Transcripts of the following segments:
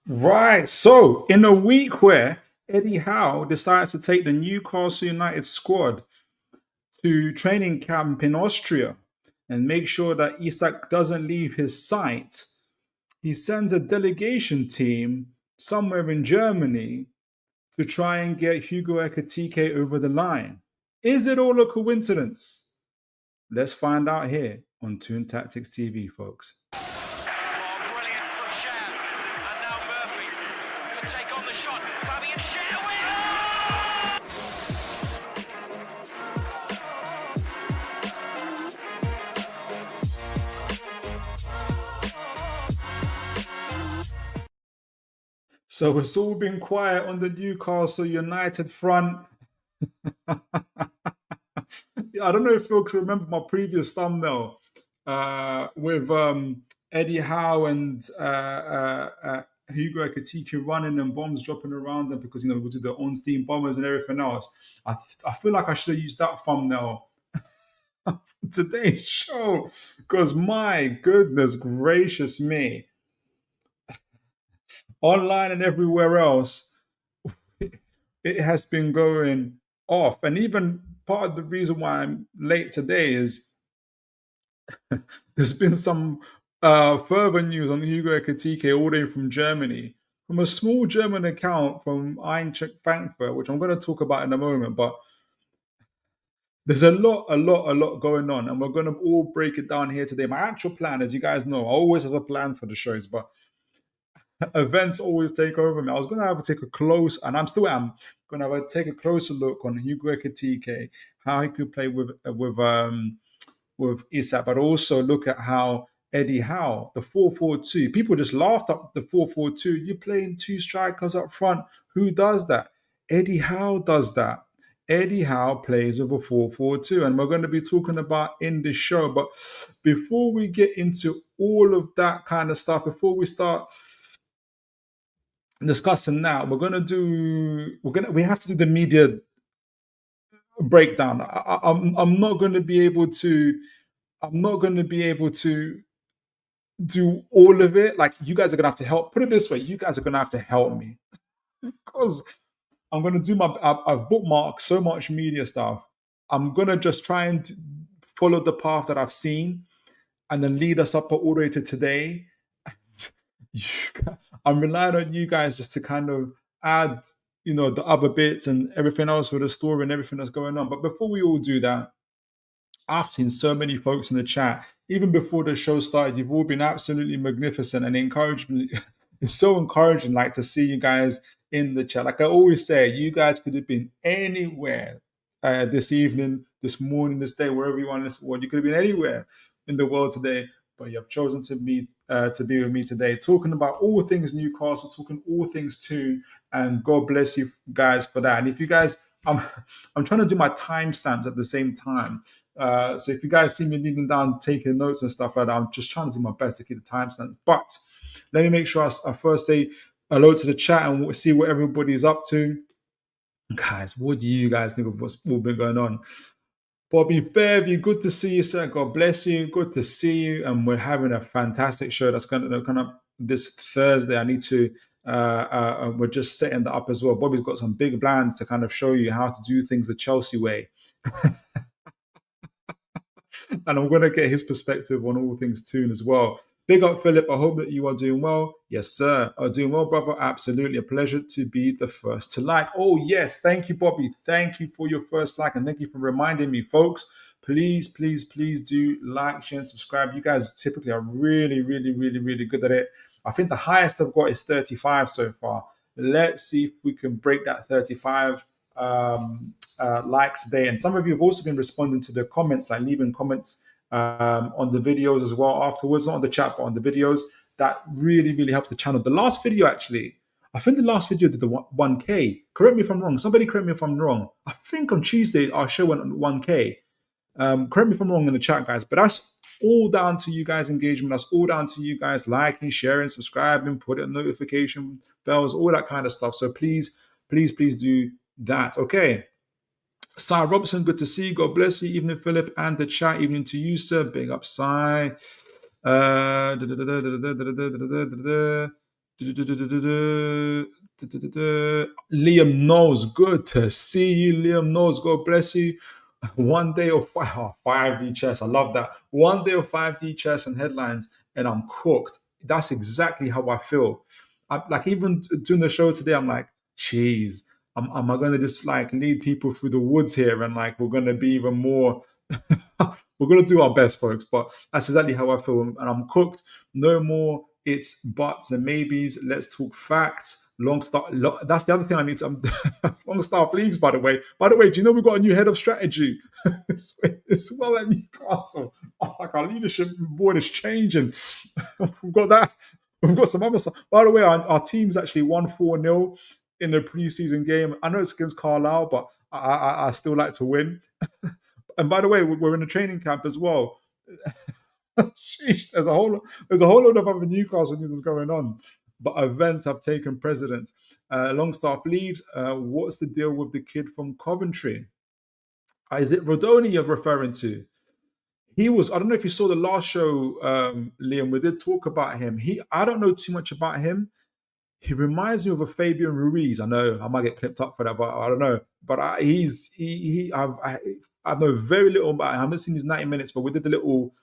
Right. So, in a week where Eddie Howe decides to take the Newcastle United squad to training camp in Austria and make sure that Isak doesn't leave his sight, he sends a delegation team somewhere in Germany to try and get Hugo Ekitike over the line. Is it all a coincidence? Let's find out here on Toon Tactics TV, folks. Oh, brilliant from Share. And now Murphy can take on the shot. Fabian Share So it's all been quiet on the Newcastle United front. I don't know if folks remember my previous thumbnail with Eddie Howe and Hugo Ekitike running and bombs dropping around them because we do their own steam bombers and everything else. I feel like I should have used that thumbnail for today's show because my goodness gracious me, online and everywhere else, it has been going off. And even part of the reason why I'm late today is there's been some further news on Hugo Ekitike all the way from Germany, from a small German account from Eintracht Frankfurt, which I'm going to talk about in a moment. But there's a lot going on, and we're going to all break it down here today. My actual plan, as you guys know, I always have a plan for the shows, but events always take over me. I was going to have to take a close, and I'm still am going to have to take a closer look on Hugo Ekitike, how he could play with Isak, but also look at how Eddie Howe, the 4-4-2. People just laughed at the 4-4-2. You're playing two strikers up front. Who does that? Eddie Howe does that. Eddie Howe plays with a 4-4-2, and we're going to be talking about in this show. But before we get into all of that kind of stuff, before we start discussing now, we have to do the media breakdown. I'm not going to be able to. I'm not going to be able to do all of it. Like, you guys are gonna have to help. Put it this way: you guys are gonna have to help me because I'm gonna do my. I've bookmarked so much media stuff. I'm gonna just try and follow the path that I've seen, and then lead us up all the way to today. I'm relying on you guys just to kind of add, the other bits and everything else for the story and everything that's going on. But before we all do that, I've seen so many folks in the chat, even before the show started. You've all been absolutely magnificent and encouragement. It's so encouraging, like, to see you guys in the chat. Like I always say, you guys could have been anywhere this evening, this morning, this day, wherever you want to listen. You could have been anywhere in the world today, but you have chosen to be with me today, talking about all things Newcastle, talking all things Toon, and God bless you guys for that. And if you guys, I'm trying to do my timestamps at the same time. So if you guys see me leaning down, taking notes and stuff like that, I'm just trying to do my best to keep the timestamp. But let me make sure I first say hello to the chat and see what everybody's up to. Guys, what do you guys think of what's all been going on? Bobby Fairview, good to see you, sir. God bless you. Good to see you. And we're having a fantastic show that's going to come up this Thursday. I need to, we're just setting that up as well. Bobby's got some big plans to kind of show you how to do things the Chelsea way. And I'm going to get his perspective on all things Toon as well. Big up, Philip. I hope that you are doing well. Yes, sir. Doing well, brother. Absolutely. A pleasure to be the first to like. Oh, yes. Thank you, Bobby. Thank you for your first like. And thank you for reminding me, folks. Please, please, please do like, share, and subscribe. You guys typically are really, really, really, really good at it. I think the highest I've got is 35 so far. Let's see if we can break that 35 likes today. And some of you have also been responding to the comments, like leaving comments on the videos as well afterwards, not on the chat, but on the videos. That really, really helps the channel. The last video, actually, I think the last video did the 1K. Correct me if I'm wrong. Somebody correct me if I'm wrong. I think on Tuesday, our show went on 1K. Correct me if I'm wrong in the chat, guys. But that's all down to you guys' engagement. That's all down to you guys liking, sharing, subscribing, putting notification bells, all that kind of stuff. So please, please, please do that. Okay. Cy Robson, good to see you. God bless you. Evening, Philip, and the chat. Evening to you, sir. Big up, Cy. Liam Knowles, good to see you, Liam Knowles. God bless you. One day of 5D chess. I love that. One day of 5D chess and headlines, and I'm cooked. That's exactly how I feel. Like even doing the show today, I'm like, jeez, am I going to just like lead people through the woods here, and like we're going to be even more. We're going to do our best, folks. But that's exactly how I feel, and I'm cooked. No more. It's buts and maybes. Let's talk facts. Longstaff. That's the other thing I need to. Longstaff leaves, by the way. By the way, do you know we've got a new head of strategy? it's well at Newcastle. Oh, like our leadership board is changing. We've got that. We've got some other stuff. By the way, our team's actually won 4-0 in the preseason game. I know it's against Carlisle, but I still like to win. And by the way, we're in a training camp as well. Sheesh, there's a whole lot of other Newcastle news going on. But events have taken precedence. Longstaff leaves. What's the deal with the kid from Coventry? Is it Rodoni you're referring to? He was. I don't know if you saw the last show, Liam. We did talk about him. I don't know too much about him. He reminds me of a Fabian Ruiz. I know I might get clipped up for that, but I don't know. But I know very little about him. I haven't seen his 90 minutes, but we did the little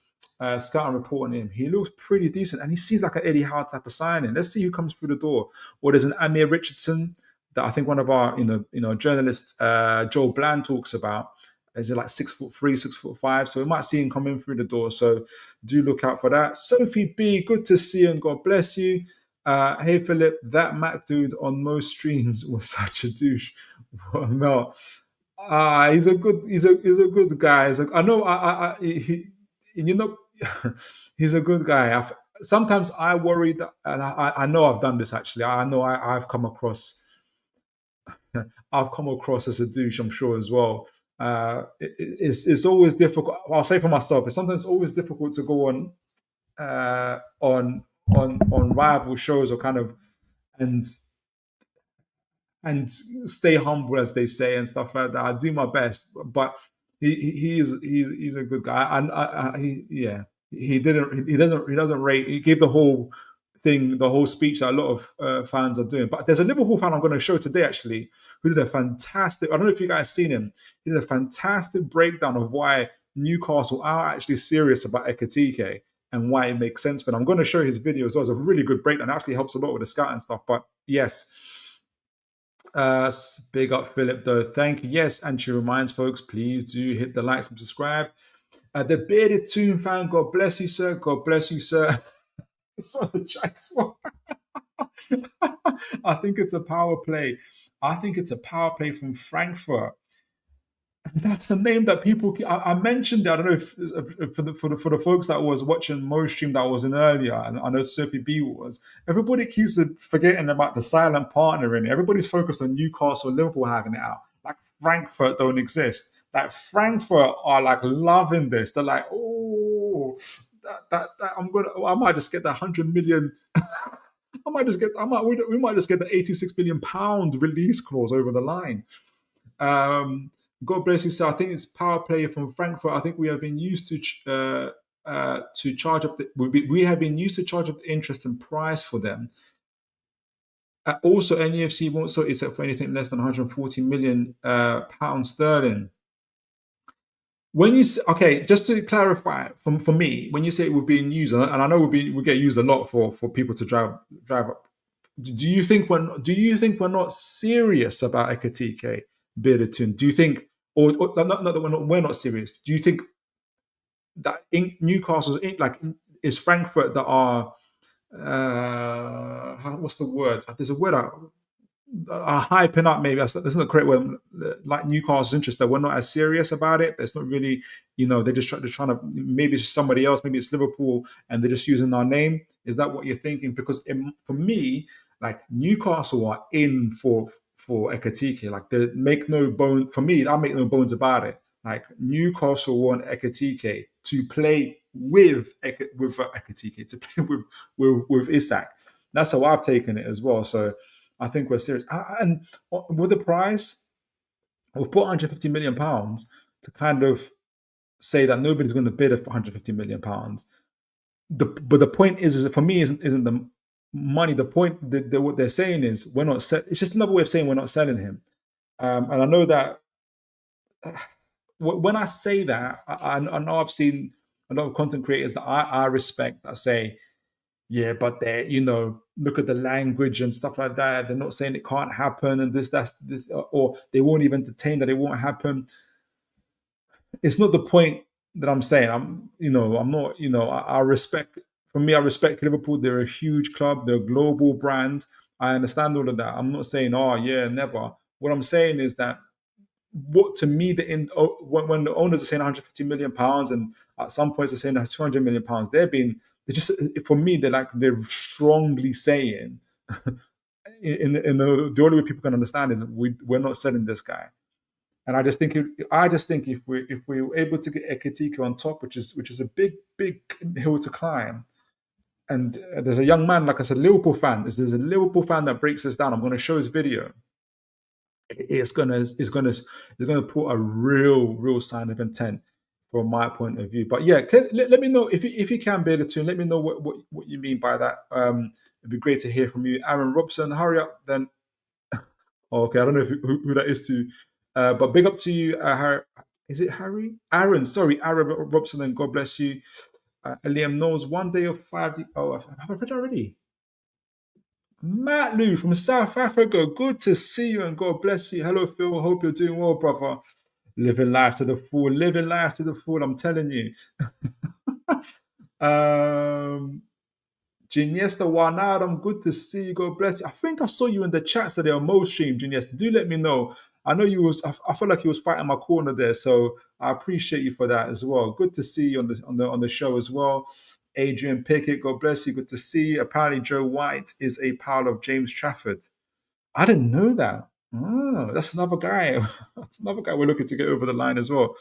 scouting report on him. He looks pretty decent, and he seems like an Eddie Howe type of signing. Let's see who comes through the door. Or there's an Amir Richardson that I think one of our journalists, Joel Bland, talks about. Is it like 6'3", 6'5"? So we might see him coming through the door. So do look out for that. Sophie B, good to see you and God bless you. Hey Philip, that Mac dude on most streams was such a douche. Well, no, he's a good guy. I know. You know, he's a good guy. Sometimes I worry that, and I know I've done this actually. I know I've come across. I've come across as a douche. I'm sure as well. It's always difficult. I'll say for myself, it's sometimes always difficult to go on rival shows or kind of and and stay humble as they say and stuff like that. I do my best, but he's a good guy. And he doesn't rate. He gave the whole thing, the whole speech that a lot of fans are doing. But there's a Liverpool fan I'm going to show today actually who did a fantastic. I don't know if you guys seen him. He did a fantastic breakdown of why Newcastle are actually serious about Ekitike and why it makes sense for them. I'm going to show his video as well. It's a really good breakdown. It actually helps a lot with the scouting stuff. But yes. Big up Philip though. Thank you. Yes, and she reminds folks, please do hit the likes and subscribe. The bearded Toon fan, God bless you, sir. God bless you, sir. I think it's a power play. I think it's a power play from Frankfurt. That's the name that people. I mentioned it. I don't know if for the folks that was watching Mo's stream that was in earlier, and I know Sophie B was. Everybody keeps forgetting about the silent partner in it. Everybody's focused on Newcastle, Liverpool having it out. Like Frankfurt don't exist. Like Frankfurt are like loving this. They're like, oh, that I might just get the 100 million. We might just get the 86 million pound release clause over the line. God bless you, sir. I think it's power play from Frankfurt. I think we have been used to charge up. We have been used to charge up the interest and price for them. Also, NUFC won't sell except for anything less than 140 million pounds sterling. When you just to clarify, for me, when you say it would be used, and I know we get used a lot for people to drive up. Do you think we're not serious about Ekitike, bearded Toon? Do you think? Or not that we're not serious. Do you think that Newcastle's is Frankfurt that are what's the word? There's a word are hyping up. Maybe that's not the correct word. Like Newcastle's interest, that we're not as serious about it. It's not really, they're trying to. Maybe it's somebody else. Maybe it's Liverpool, and they're just using our name. Is that what you're thinking? Because for me, like Newcastle are in for Ekitike. Like they make no bones. For me, I make no bones about it. Like Newcastle want Ekitike to play with Ekitike, to play with Isak. That's how I've taken it as well. So I think we're serious. And with the price, we've put 150 million pounds to kind of say that nobody's going to bid for 150 million pounds. But the point is for me isn't the money. The point that what they're saying is we're not. It's just another way of saying we're not selling him. And I know that when I say that, I know I've seen a lot of content creators that I respect that say, yeah, but they, look at the language and stuff like that. They're not saying it can't happen and that's this, or they won't even entertain that it won't happen. It's not the point that I'm saying. I'm not, I respect, for me, I respect Liverpool. They're a huge club, they're a global brand. I understand all of that. I'm not saying, oh, yeah, never. What I'm saying is that what to me when the owners are saying 150 million pounds and at some points they're saying 200 million pounds, they're just, for me, they're strongly saying in the only way people can understand is we're not selling this guy. And I just think if we're able to get Ekitike on top, which is a big hill to climb. And there's a young man, like I said, Liverpool fan. There's a Liverpool fan that breaks this down. I'm going to show his video. It's gonna put a real sign of intent from my point of view. But yeah, let me know if you can build a tune. Let me know what you mean by that. It'd be great to hear from you, Aaron Robson. Hurry up, then. Oh, okay, I don't know who that is to, but big up to you, Harry. Is it Harry? Aaron, sorry, Aaron Robson, and God bless you. Liam knows 1 day of 5. Oh, have I read it already? Matt Lou from South Africa. Good to see you and God bless you. Hello, Phil. Hope you're doing well, brother. Living life to the full. Living life to the full. I'm telling you. Giniesta Wanadam, good to see you. God bless you. I think I saw you in the chats today on Mo stream, Giniesta. Do let me know. I know you was. I felt like you was fighting my corner there, so I appreciate you for that as well. Good to see you on the show as well. Adrian Pickett, God bless you. Good to see you. Apparently, Joe White is a pal of James Trafford. I didn't know that. Oh, that's another guy. That's another guy we're looking to get over the line as well.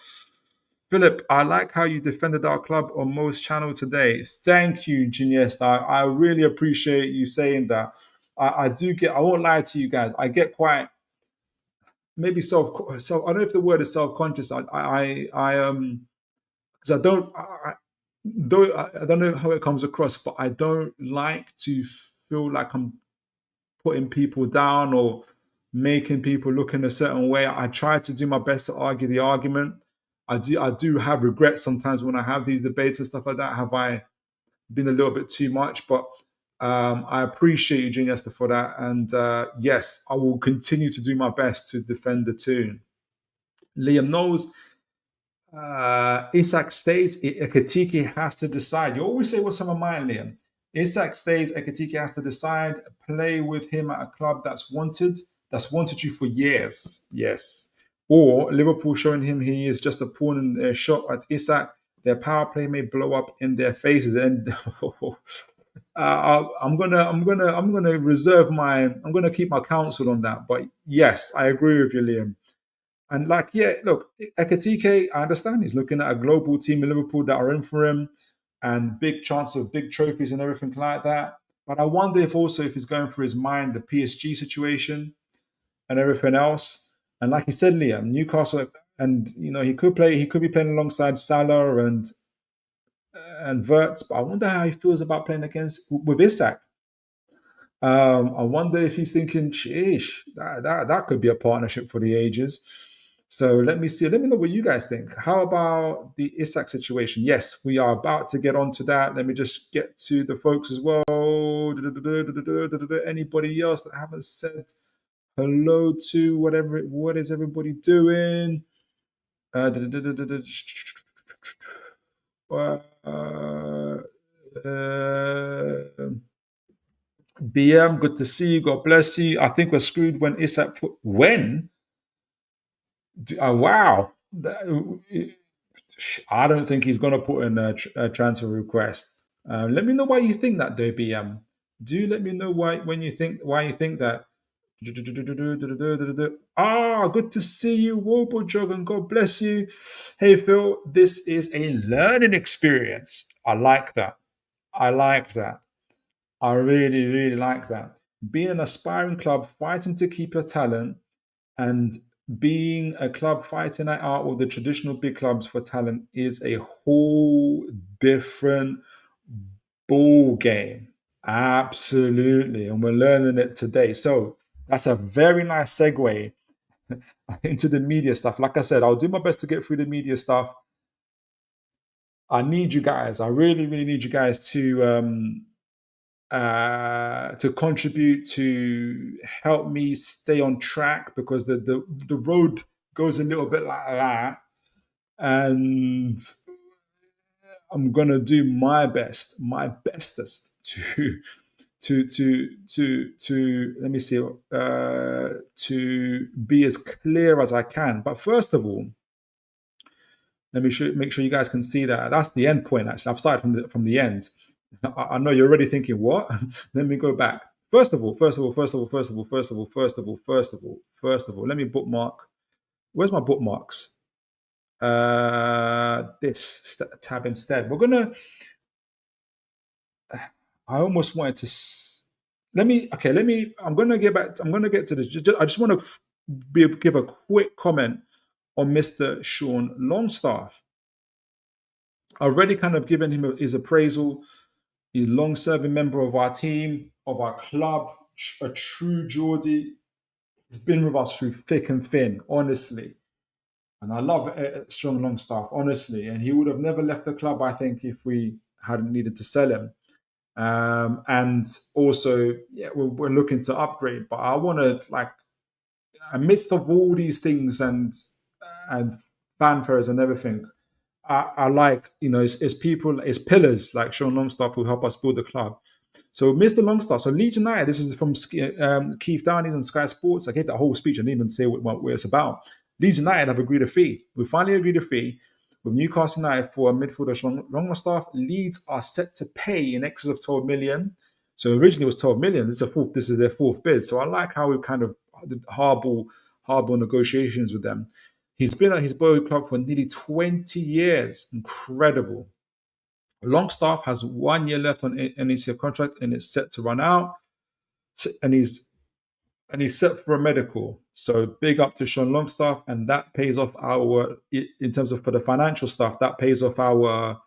Philip, I like how you defended our club on Mo's channel today. Thank you, Giniesta. I really appreciate you saying that. I do get, I won't lie to you guys, I get quite, maybe so I don't know if the word is self-conscious. Because I don't know how it comes across, but I don't like to feel like I'm putting people down or making people look in a certain way. I try to do my best to argue the argument. I do have regrets sometimes when I have these debates and stuff like that. Have I been a little bit too much? But I appreciate you, Junior, for that. And yes, I will continue to do my best to defend the tune. Liam knows Isak stays. Ekitike has to decide. You always say what's on my mind, Liam. Isak stays. Ekitike has to decide. Play with him at a club that's wanted you for years. Yes. Or Liverpool showing him he is just a pawn in their shot at Isak. Their power play may blow up in their faces. And I'm gonna reserve my. I'm gonna keep my counsel on that. But yes, I agree with you, Liam. And like, yeah, look, Ekitike, I understand he's looking at a global team in Liverpool that are in for him and big chance of big trophies and everything like that. But I wonder if he's going through his mind the PSG situation and everything else. And like you said, Liam, Newcastle, and he could be playing alongside Salah and Verts, but I wonder how he feels about playing against with Isak. I wonder if he's thinking, sheesh, that could be a partnership for the ages. So let me see. Let me know what you guys think. How about the Isak situation? Yes, we are about to get onto that. Let me just get to the folks as well. Anybody else that haven't said hello to whatever? What is everybody doing? Uh, BM, good to see you. God bless you. I think we're screwed when Isak put when. Wow. I don't think he's going to put in a transfer request. Let me know why you think that, though, BM. Do let me know why you think that. Ah, good to see you, Warble Jog, and God bless you. Hey, Phil, this is a learning experience. I like that. I like that. I really, really like that. Being an aspiring club, fighting to keep your talent, and being a club fighting it out with the traditional big clubs for talent is a whole different ball game. Absolutely. And we're learning it today. So that's a very nice segue into the media stuff. Like I said, I'll do my best to get through the media stuff. I need you guys. I really, really need you guys to contribute to help me stay on track because the road goes a little bit like that, and I'm gonna do my best, my bestest to let me see to be as clear as I can. But first of all, let me make sure you guys can see that. That's the end point. Actually, I've started from the end. I know you're already thinking, what? Let me go back. First of all, let me bookmark. Where's my bookmarks? This tab instead. We're gonna. I almost wanted to. Let me. Okay. Let me. I'm gonna get back. I'm gonna get to this. I just want to give a quick comment on Mr. Sean Longstaff. Already kind of given him his appraisal. He's a long-serving member of our team, of our club, a true Geordie. He's been with us through thick and thin, honestly. And I love Strong Longstaff, honestly. And he would have never left the club, I think, if we hadn't needed to sell him. And also, yeah, we're looking to upgrade. But I want to, like, amidst of all these things and fanfares and everything, I like, it's people, it's pillars like Sean Longstaff who help us build the club. So Mr. Longstaff, so Leeds United, this is from Keith Downey on Sky Sports. I gave that whole speech and didn't even say what it's about. Leeds United have agreed a fee. We finally agreed a fee with Newcastle United for a midfielder Sean Longstaff. Leeds are set to pay in excess of 12 million. So originally it was 12 million. This is their fourth bid. So I like how we kind of hardball negotiations with them. He's been at his boy club for nearly 20 years. Incredible. Longstaff has 1 year left on an ECF contract and it's set to run out. And he's set for a medical. So big up to Sean Longstaff, and that pays off our, in terms of for the financial stuff, that pays off our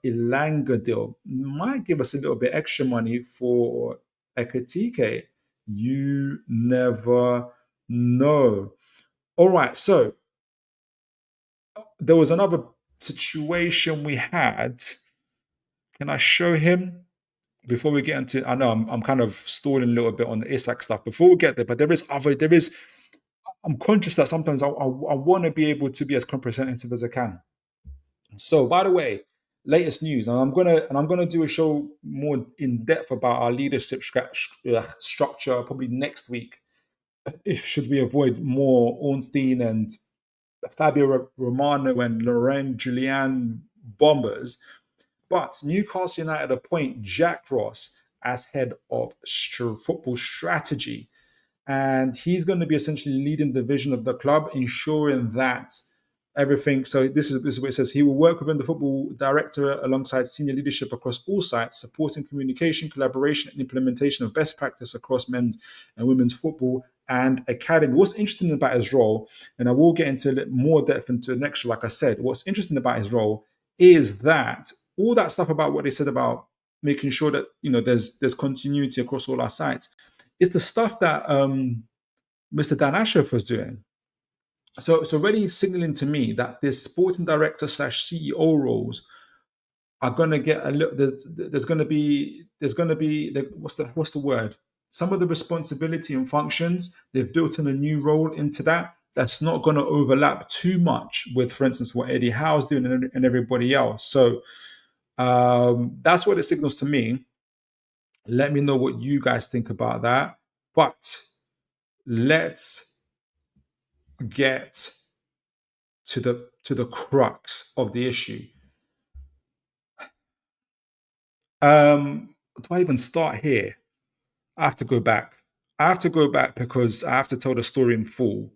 Ilanga deal. Might give us a little bit extra money for Ekitike. You never know. All right, so there was another situation we had. Can I show him before we get into? I know I'm kind of stalling a little bit on the Isak stuff before we get there, but I'm conscious that sometimes I want to be able to be as comprehensive as I can. So, by the way, latest news, and I'm gonna do a show more in depth about our leadership structure probably next week. Should we avoid more Ornstein and Fabio Romano and Laurent Julian bombers? But Newcastle United appoint Jack Ross as head of football strategy. And he's going to be essentially leading the vision of the club, ensuring that everything. So this is what it says. He will work within the football director alongside senior leadership across all sites, supporting communication, collaboration, and implementation of best practice across men's and women's football and academy. What's interesting about his role, and I will get into a little more depth into the next show, like I said, what's interesting about his role is that all that stuff about what they said about making sure that there's continuity across all our sites. It's the stuff that Mr. Dan Ashraf was doing. So it's already signaling to me that this sporting director / CEO roles are going to get a little. There's going to be what's the word? Some of the responsibility and functions they've built in a new role into that. That's not going to overlap too much with, for instance, what Eddie Howe's doing and everybody else. So that's what it signals to me. Let me know what you guys think about that. But let's get to the crux of the issue. Do I even start here? I have to go back. Because I have to tell the story in full.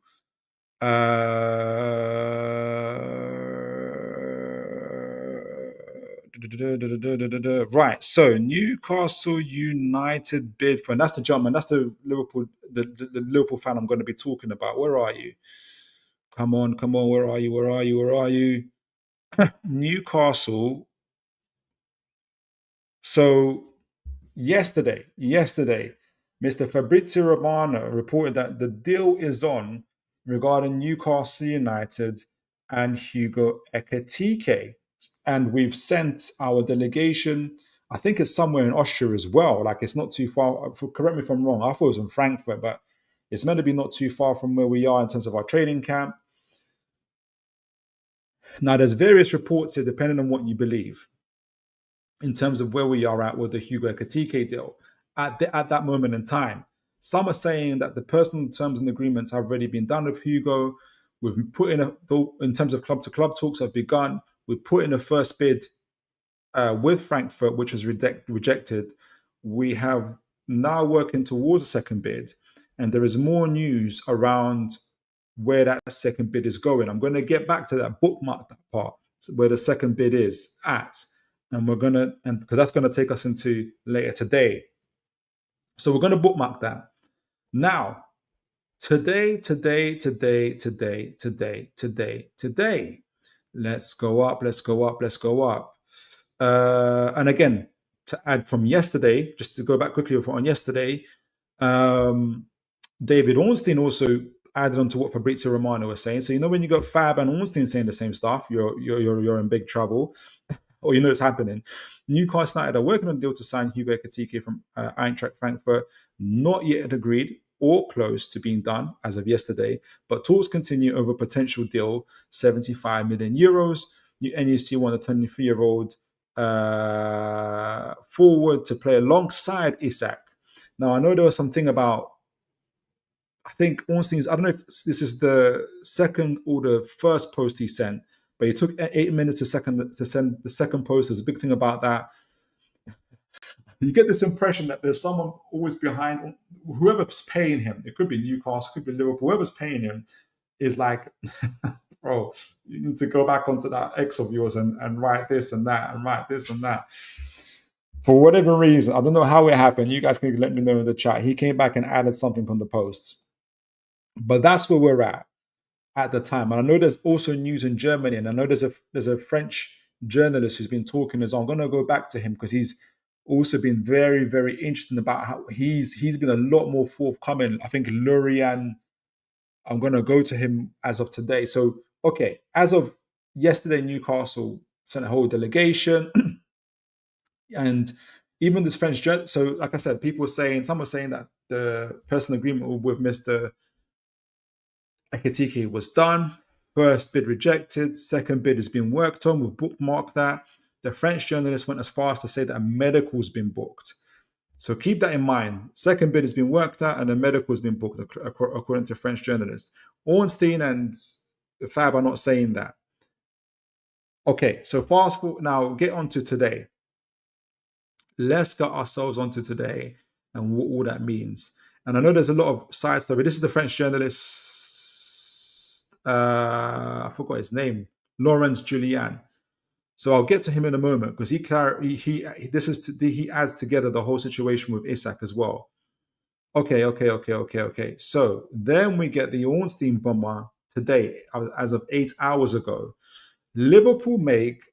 Right, so Newcastle United bid for, and that's the jump, and that's the Liverpool, the Liverpool fan I'm going to be talking about. Where are you? Come on, where are you? Newcastle. So yesterday, Mr. Fabrizio Romano reported that the deal is on regarding Newcastle United and Hugo Ekitike. And we've sent our delegation, I think it's somewhere in Austria as well. Like it's not too far. Correct me if I'm wrong. I thought it was in Frankfurt, but it's meant to be not too far from where we are in terms of our training camp. Now, there's various reports here, depending on what you believe, in terms of where we are at with the Hugo Ekitike deal at that moment in time. Some are saying that the personal terms and agreements have already been done with Hugo. We've put in in terms of club to club talks have begun. We've put in a first bid with Frankfurt, which is rejected. We have now working towards a second bid, and there is more news around where that second bid is going. I'm going to get back to that, bookmark that part where the second bid is at, and we're gonna, and because that's going to take us into later today. So we're going to bookmark that now. Today. Let's go up. And again, to add from yesterday, just to go back quickly on yesterday, David Ornstein also added on to what Fabrizio Romano was saying. So when you got Fab and Ornstein saying the same stuff, you're in big trouble, or it's happening. Newcastle United are working on a deal to sign Hugo Ekitike from Eintracht Frankfurt. Not yet agreed or close to being done as of yesterday, but talks continue over potential deal, 75 million euros. And you see one of the 23-year-old forward to play alongside Isak. Now, I know there was something about, I think Ornstein's, I don't know if this is the second or the first post he sent, but he took 8 minutes a second to send the second post. There's a big thing about that. You get this impression that there's someone always behind, whoever's paying him. It could be Newcastle, could be Liverpool. Whoever's paying him is like, bro, you need to go back onto that X of yours and write this and that and write this and that. For whatever reason, I don't know how it happened. You guys can let me know in the chat. He came back and added something on the posts. But that's where we're at the time. And I know there's also news in Germany, and I know there's a French journalist who's been talking as well. I'm going to go back to him because he's also been very, very interesting about how he's been a lot more forthcoming. I think Lurian, I'm going to go to him as of today. So, okay, as of yesterday, Newcastle sent a whole delegation. And even this French journalist, so like I said, some were saying that the personal agreement with Mr. Ekitike was done. First bid rejected. Second bid has been worked on. We've bookmarked that. The French journalist went as far as to say that a medical's been booked. So keep that in mind. Second bid has been worked out and a medical has been booked, according to French journalists. Ornstein and Fab are not saying that. Okay, so fast forward now, get on to today. Let's get ourselves onto today and what all that means. And I know there's a lot of side story. This is the French journalist, I forgot his name, Laurence Julien. So I'll get to him in a moment because he adds together the whole situation with Isak as well. Okay. So then we get the Ornstein bomber today, as of 8 hours ago. Liverpool make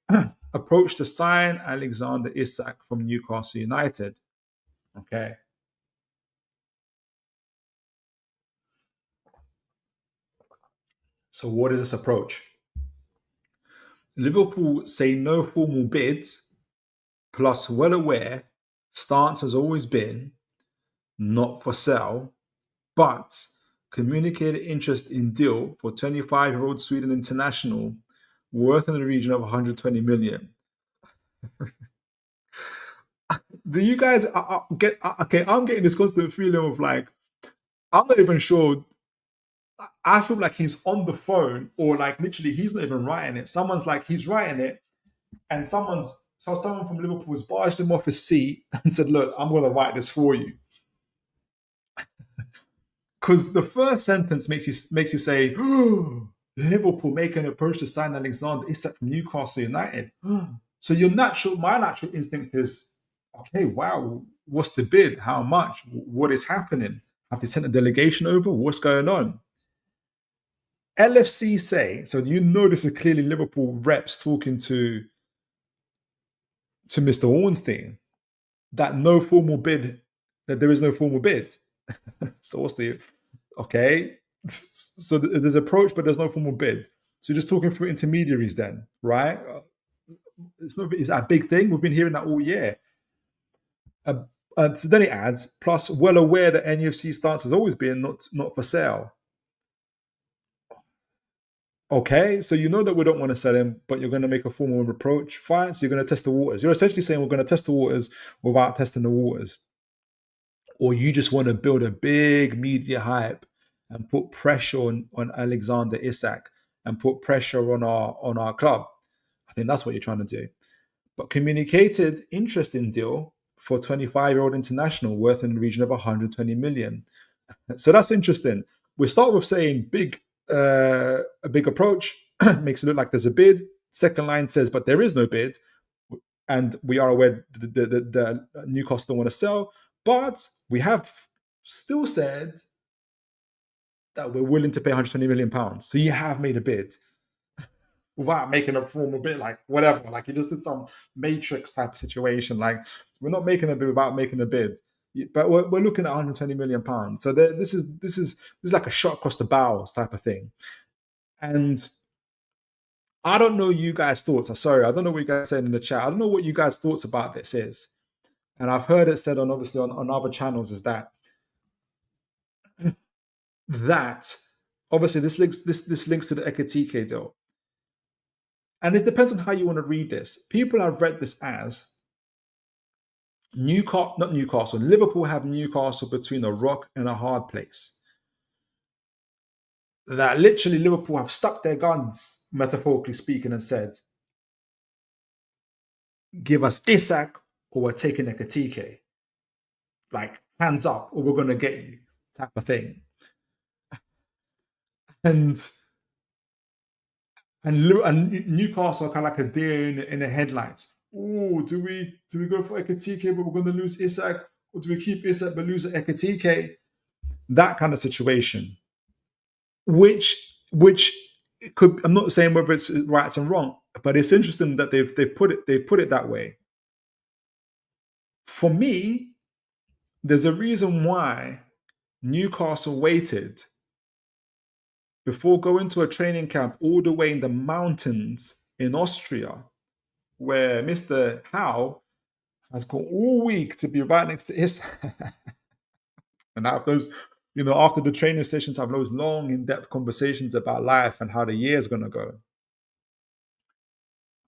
approach to sign Alexander Isak from Newcastle United. Okay. So what is this approach? Liverpool say no formal bids, plus well aware, stance has always been not for sale, but communicated interest in deal for 25-year-old Sweden international worth in the region of 120 million. Do you guys get okay? I'm getting this constant feeling of like, I'm not even sure. I feel like he's on the phone, or like literally he's not even writing it. Someone's like, he's writing it, and someone from Liverpool has barged him off his seat and said, look, I'm going to write this for you. Because the first sentence makes you say, oh, Liverpool make an approach to sign Alexander Isak from Newcastle United. So my natural instinct is, okay, wow, what's the bid? How much? What is happening? Have they sent a delegation over? What's going on? LFC say, so you know this is clearly Liverpool reps talking to Mr. Ornstein, that there is no formal bid. So what's the okay? So there's approach, but there's no formal bid. So you're just talking through intermediaries then, right? It's that big thing. We've been hearing that all year. So then it adds, plus well aware that NUFC stance has always been not for sale. Okay, so you know that we don't want to sell him, but you're going to make a formal approach. Fine, so you're going to test the waters. You're essentially saying we're going to test the waters without testing the waters. Or you just want to build a big media hype and put pressure on Alexander Isak and put pressure on our club. I think that's what you're trying to do. But communicated interesting deal for 25-year-old international worth in the region of 120 million. So that's interesting. We start with saying a big approach makes it look like there's a bid. Second line says, but there is no bid. And we are aware the Newcastle don't want to sell. But we have still said that we're willing to pay 120 million pounds. So you have made a bid without making a formal bid, like whatever. Like you just did some matrix type of situation. Like we're not making a bid without making a bid. But we're looking at 120 million pounds. So this is like a shot across the bows type of thing. And I don't know you guys' thoughts. I'm sorry, I don't know what you guys said in the chat. I don't know what you guys' thoughts about this is. And I've heard it said on other channels is that obviously this links to the Ekitike deal. And it depends on how you want to read this. People have read this as Liverpool have Newcastle between a rock and a hard place. That literally Liverpool have stuck their guns, metaphorically speaking, and said, give us Isak or we're taking Ekitike. Like, hands up or we're going to get you type of thing. And Newcastle are kind of like a deer in the headlights. Oh, do we go for Ekitike but we're going to lose Isak? Or do we keep Isak but lose Ekitike? That kind of situation. Which could, I'm not saying whether it's right and wrong, but it's interesting that they've put it that way. For me, there's a reason why Newcastle waited before going to a training camp all the way in the mountains in Austria, where Mr. Howe has got all week to be right next to Isak. And have those, after the training sessions, have those long, in-depth conversations about life and how the year's going to go.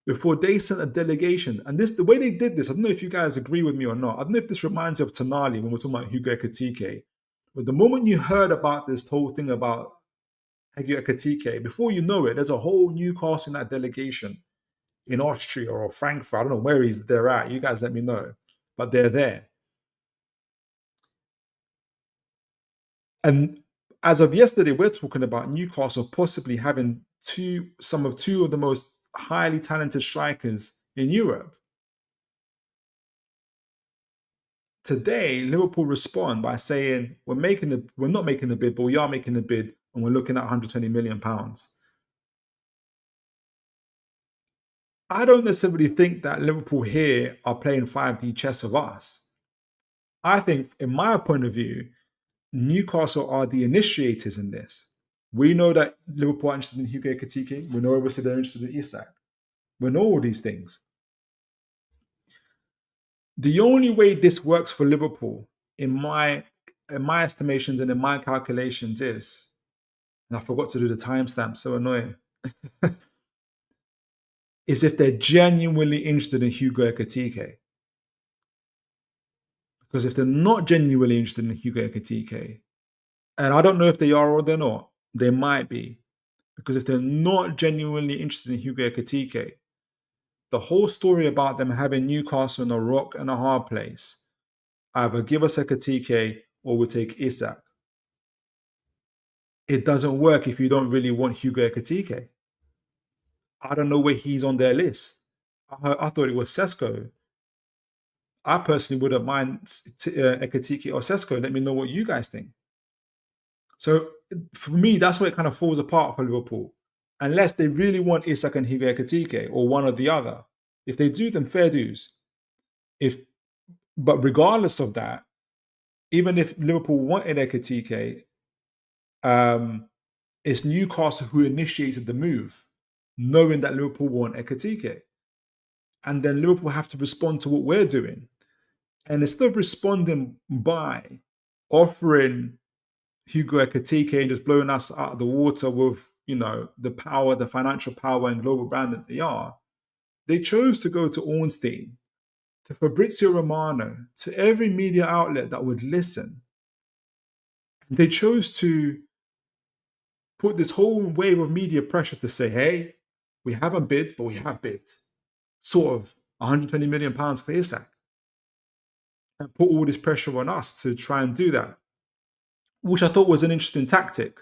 Before they sent a delegation, and the way they did this, I don't know if you guys agree with me or not. I don't know if this reminds you of Tonali when we're talking about Hugo Ekitike. But the moment you heard about this whole thing about Hugo Ekitike, before you know it, there's a whole Newcastle in that delegation in Austria or Frankfurt. I don't know where they're at. You guys let me know. But they're there. And as of yesterday, we're talking about Newcastle possibly having two of the most highly talented strikers in Europe. Today, Liverpool respond by saying we're not making the bid, but we are making the bid, and we're looking at 120 million pounds. I don't necessarily think that Liverpool here are playing 5D chess with us. I think, in my point of view, Newcastle are the initiators in this. We know that Liverpool are interested in Hugo Ekitike. We know obviously they're interested in Isak. We know all these things. The only way this works for Liverpool, in my estimations and in my calculations, is, and I forgot to do the timestamp, so annoying, is if they're genuinely interested in Hugo Ekitike. Because if they're not genuinely interested in Hugo Ekitike, and I don't know if they are or they're not, they might be. Because if they're not genuinely interested in Hugo Ekitike, the whole story about them having Newcastle in a rock and a hard place, either give us Ekitike or we'll take Isak. It doesn't work if you don't really want Hugo Ekitike. I don't know where he's on their list. I thought it was Sesko. I personally wouldn't mind Ekitike or Sesko. Let me know what you guys think. So for me, that's where it kind of falls apart for Liverpool. Unless they really want Isak and Ekitike or one or the other. If they do, then fair dues. But regardless of that, even if Liverpool wanted Ekitike, it's Newcastle who initiated the move, knowing that Liverpool want Ekitike. And then Liverpool have to respond to what we're doing. And instead of responding by offering Hugo Ekitike and just blowing us out of the water with, the power, the financial power and global brand that they are, they chose to go to Ornstein, to Fabrizio Romano, to every media outlet that would listen. They chose to put this whole wave of media pressure to say, hey, we haven't bid, but we have bid. Sort of £120 million for Isak. And put all this pressure on us to try and do that, which I thought was an interesting tactic.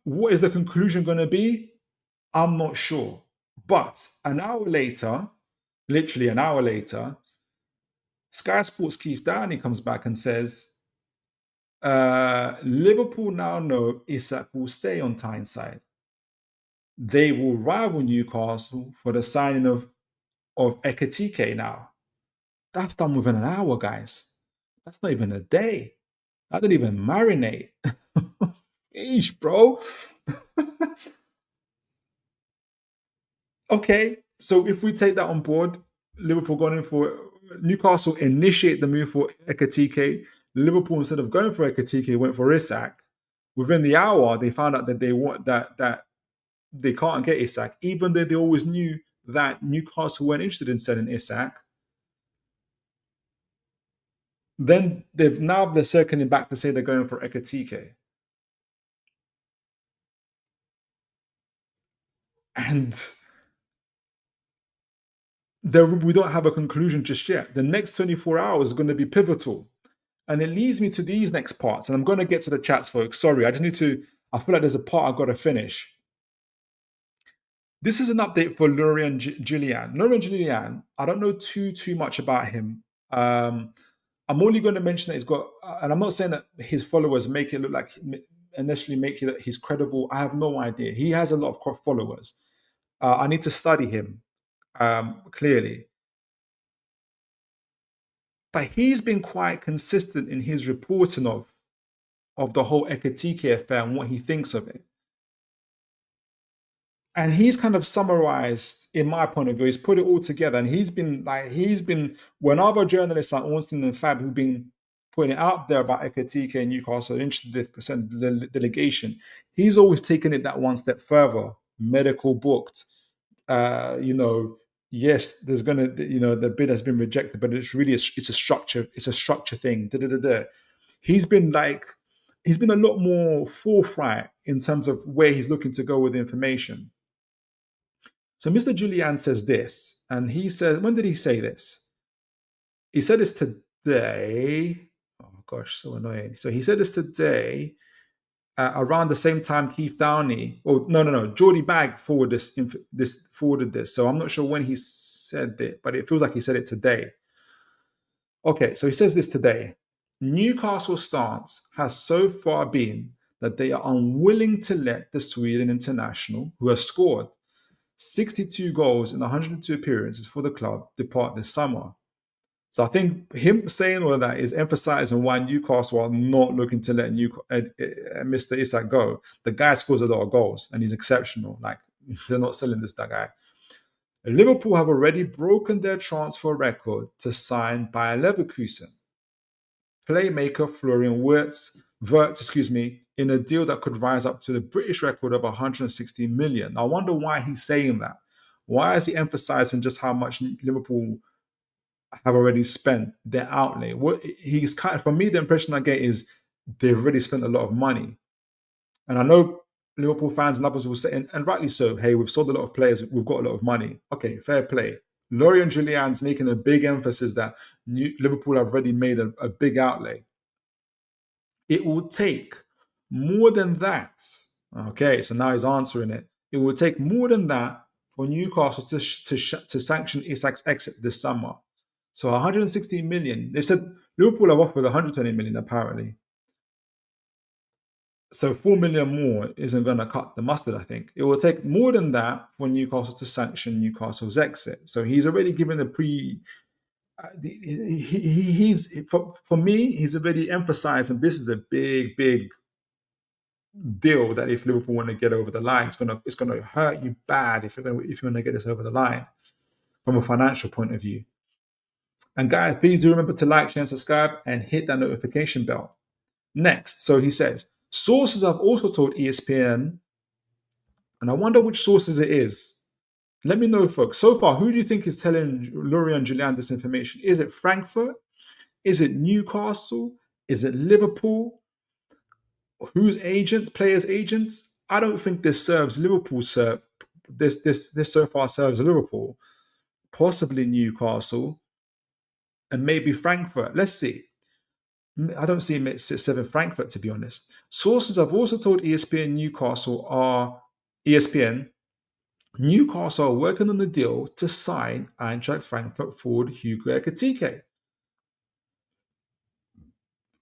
What is the conclusion going to be? I'm not sure. But an hour later, literally an hour later, Sky Sports Keith Downey comes back and says, Liverpool now know Isak will stay on Tyneside. They will rival Newcastle for the signing of Ekitike now. That's done within an hour, guys. That's not even a day. I didn't even marinate. Eesh, bro. Okay, so if we take that on board, Liverpool going in for Newcastle initiate the move for Ekitike. Liverpool, instead of going for Ekitike, went for Isak. Within the hour, they found out that they want that they can't get Isak, even though they always knew that Newcastle weren't interested in selling Isak. Then they're circling back to say they're going for Ekitike. And we don't have a conclusion just yet. The next 24 hours is going to be pivotal. And it leads me to these next parts. And I'm going to get to the chats, folks. Sorry, I feel like there's a part I've got to finish. This is an update for Lorient Julian. Lorient Julian, I don't know too much about him. I'm only going to mention that he's got, and I'm not saying that his followers make it look like, initially make it that he's credible. I have no idea. He has a lot of followers. I need to study him clearly. But he's been quite consistent in his reporting of the whole Ekitike affair and what he thinks of it. And he's kind of summarized, in my point of view, he's put it all together. And he's been when other journalists like Ornstein and Fab who've been putting it out there about Ekitike and Newcastle, interested the delegation, he's always taken it that one step further, medical booked, yes, there's gonna, the bid has been rejected, but it's really it's a structure thing. He's been a lot more forthright in terms of where he's looking to go with the information. So Mr. Julian says this, and he says, when did he say this? He said this today. Oh gosh, so annoying. So he said this today. Around the same time, Keith Downey, Geordie Bag forwarded this. So I'm not sure when he said it, but it feels like he said it today. Okay, so he says this today. Newcastle's stance has so far been that they are unwilling to let the Sweden international, who has scored 62 goals in 102 appearances for the club, depart this summer. So I think him saying all of that is emphasizing why Newcastle are not looking to let Mr. Isak go. The guy scores a lot of goals and he's exceptional. Like, they're not selling that guy. Liverpool have already broken their transfer record to sign Bayer Leverkusen playmaker Florian Wirtz, in a deal that could rise up to the British record of 160 million. I wonder why he's saying that. Why is he emphasizing just how much Liverpool have already spent their outlay? He's kind of, for me, the impression I get is they've already spent a lot of money. And I know Liverpool fans and others will say, and rightly so, hey, we've sold a lot of players, we've got a lot of money. Okay, fair play. Lorient Julian's making a big emphasis that Liverpool have already made a big outlay. It will take more than that. Okay, so now he's answering it. It will take more than that for Newcastle to sanction Isak's exit this summer. So 160 million. They said Liverpool have offered 120 million apparently. So 4 million more isn't going to cut the mustard, I think. It will take more than that for Newcastle to sanction Newcastle's exit. So he's already given a pre. He's for me, he's already emphasized, and this is a big deal that if Liverpool want to get over the line, it's gonna hurt you bad if you want to get this over the line from a financial point of view. And guys, please do remember to like, share, and subscribe, and hit that notification bell. Next, so he says, sources have also told ESPN, and I wonder which sources it is. Let me know, folks. So far, who do you think is telling Laurie and Julian this information? Is it Frankfurt? Is it Newcastle? Is it Liverpool? Whose agents, players' agents? I don't think this serves Liverpool. This so far serves Liverpool, possibly Newcastle, and maybe Frankfurt. Let's see. I don't see him at 7 Frankfurt, to be honest. Sources have also told ESPN Newcastle are working on the deal to sign Eintracht Frankfurt forward Hugo Ekitike,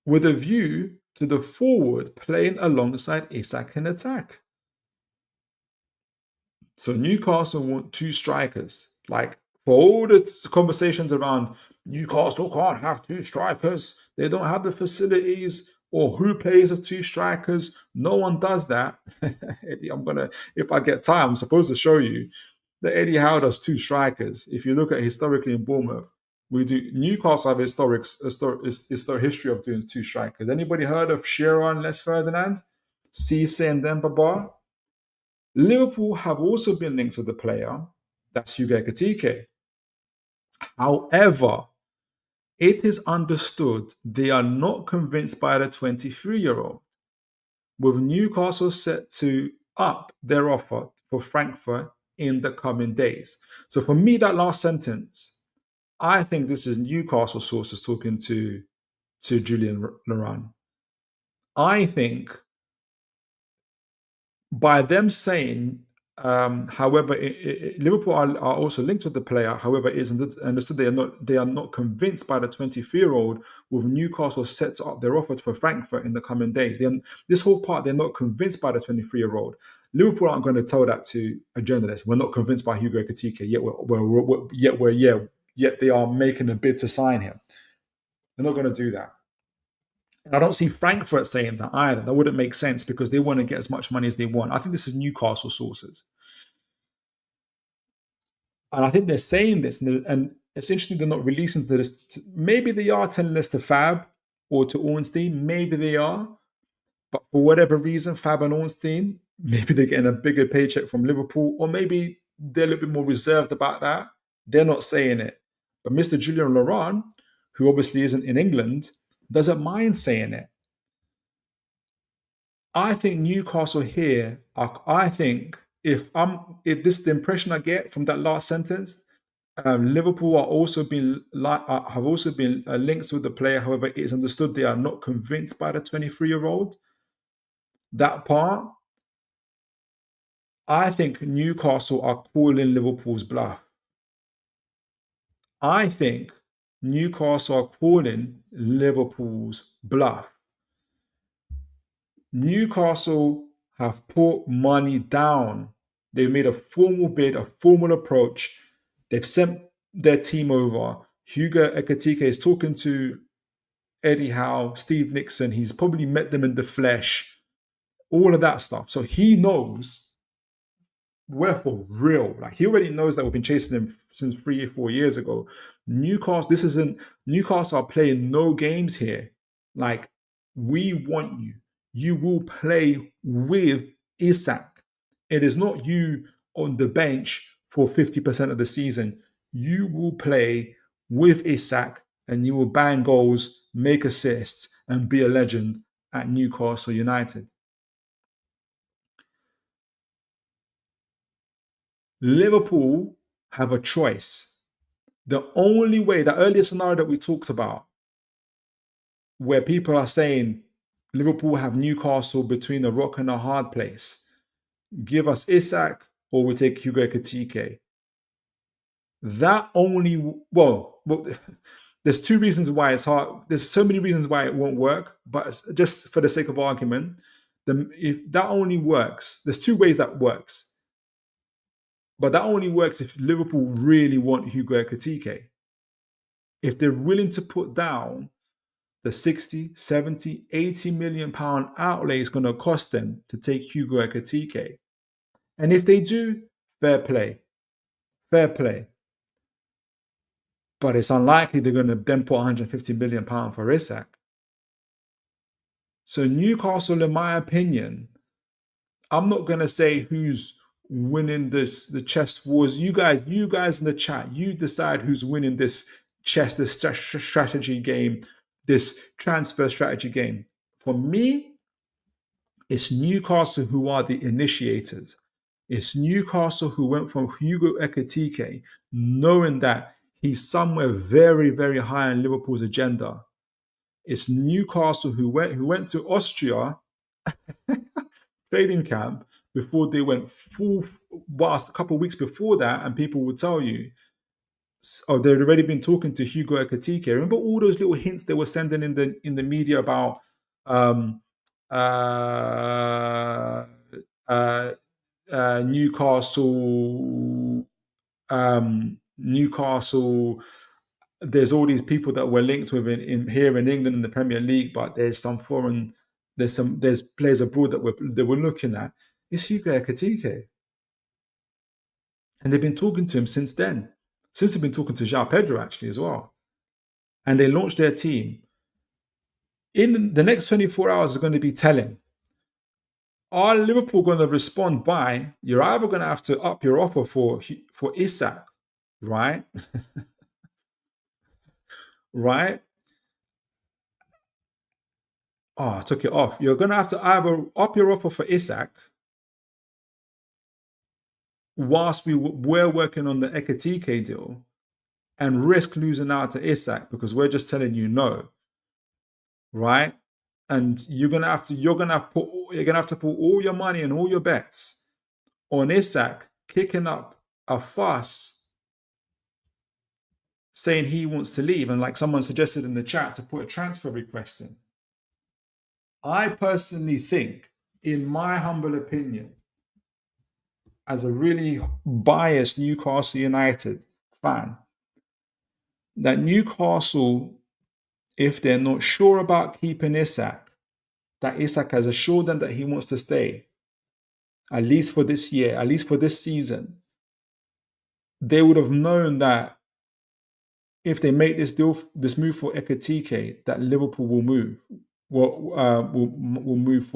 with a view to the forward playing alongside Isak in attack. So Newcastle want 2 strikers. Like, for all the conversations around Newcastle can't have 2 strikers, they don't have the facilities, or who plays with 2 strikers, no one does that. Eddie, if I get time, I'm supposed to show you that Eddie Howe does 2 strikers. If you look at historically in Bournemouth, Newcastle have historic history of doing 2 strikers. Anybody heard of Shearer and Les Ferdinand, Cisse and Demba Ba? Liverpool have also been linked with the player, that's Hugo Ekitike. However, it is understood they are not convinced by the 23-year-old, with Newcastle set to up their offer for Frankfurt in the coming days. So for me, that last sentence, I think this is Newcastle sources talking to Julian Laurent. I think by them saying, however, Liverpool are also linked with the player. However, it is understood they are not convinced by the 23-year-old, with Newcastle set up their offer for Frankfurt in the coming days. This whole part, they're not convinced by the 23-year-old. Liverpool aren't going to tell that to a journalist. We're not convinced by Hugo Ekitike, yet they are making a bid to sign him. They're not going to do that. And I don't see Frankfurt saying that either. That wouldn't make sense because they want to get as much money as they want. I think this is Newcastle sources. And I think they're saying this, and it's interesting they're not releasing this. Maybe they are telling this to Fab or to Ornstein. Maybe they are. But for whatever reason, Fab and Ornstein, maybe they're getting a bigger paycheck from Liverpool, or maybe they're a little bit more reserved about that. They're not saying it. But Mr. Julian Laurent, who obviously isn't in England, doesn't mind saying it. I think Newcastle here, I think if this is the impression I get from that last sentence, Liverpool have also been linked with the player. However, it is understood they are not convinced by the 23-year-old. That part, I think Newcastle are calling Liverpool's bluff. I think Newcastle are calling Liverpool's bluff. Newcastle have put money down. They've made a formal bid, a formal approach. They've sent their team over. Hugo Ekitike is talking to Eddie Howe, Steve Nixon. He's probably met them in the flesh. All of that stuff. So he knows we're for real. Like, he already knows that we've been chasing him since 3 or 4 years ago. Newcastle are playing no games here. Like, we want you. You will play with Isak. It is not you on the bench for 50% of the season. You will play with Isak and you will bang goals, make assists, and be a legend at Newcastle United. Liverpool have a choice. The only way, the earlier scenario that we talked about, where people are saying Liverpool have Newcastle between a rock and a hard place, give us Isak or we take Hugo Ekitike. That only, well, there's 2 reasons why it's hard. There's so many reasons why it won't work, but just for the sake of argument, if that only works, there's two ways that works. But that only works if Liverpool really want Hugo Ekitike. If they're willing to put down the 60, 70, 80 million pound outlay it's going to cost them to take Hugo Ekitike. And if they do, fair play. Fair play. But it's unlikely they're going to then put 150 million pound for Isak. So Newcastle, in my opinion, I'm not going to say who's winning the chess wars. You guys in the chat, you decide who's winning this strategy game, this transfer strategy game. For me, it's Newcastle who are the initiators. It's Newcastle who went from Hugo Ekitike, knowing that he's somewhere very, very high on Liverpool's agenda. It's Newcastle who went to Austria training camp before they went full blast a couple of weeks before that, and people would tell you, oh, they'd already been talking to Hugo Ekitike. Remember all those little hints they were sending in the media about Newcastle. Newcastle. There's all these people that we're linked with in here in England in the Premier League, but there's players abroad that we're looking at. It's Hugo Ekitike, and they've been talking to him since then. Since they've been talking to João Pedro actually as well, and they launched their team. In the next 24 hours are going to be telling. Are Liverpool going to respond by, you're either going to have to up your offer for Isak, right? Right? Oh, I took it off. You're going to have to either up your offer for Isak whilst we're working on the Ekitike deal and risk losing out to Isak because we're just telling you no, right? And you're gonna have to put all your money and all your bets on Isak kicking up a fuss saying he wants to leave, and like someone suggested in the chat, to put a transfer request in. I personally think, in my humble opinion, as a really biased Newcastle United fan, that Newcastle, if they're not sure about keeping Isak, that Isak has assured them that he wants to stay, at least for this year, at least for this season, they would have known that if they make this move for Ekitike, that Liverpool will move, will move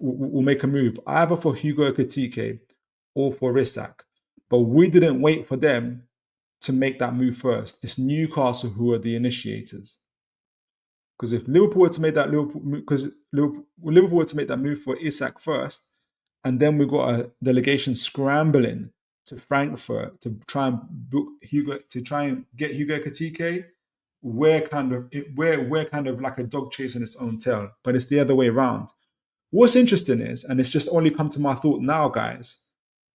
will make a move either for Hugo Ekitike or for Isak. But we didn't wait for them to make that move first. It's Newcastle who are the initiators. Because if Liverpool were to make that Liverpool were to make that move for Isak first, and then we got a delegation scrambling to Frankfurt to try and book Hugo, to try and get Hugo Ekitike, we're kind of like a dog chasing its own tail. But it's the other way around. What's interesting is, and it's just only come to my thought now, guys,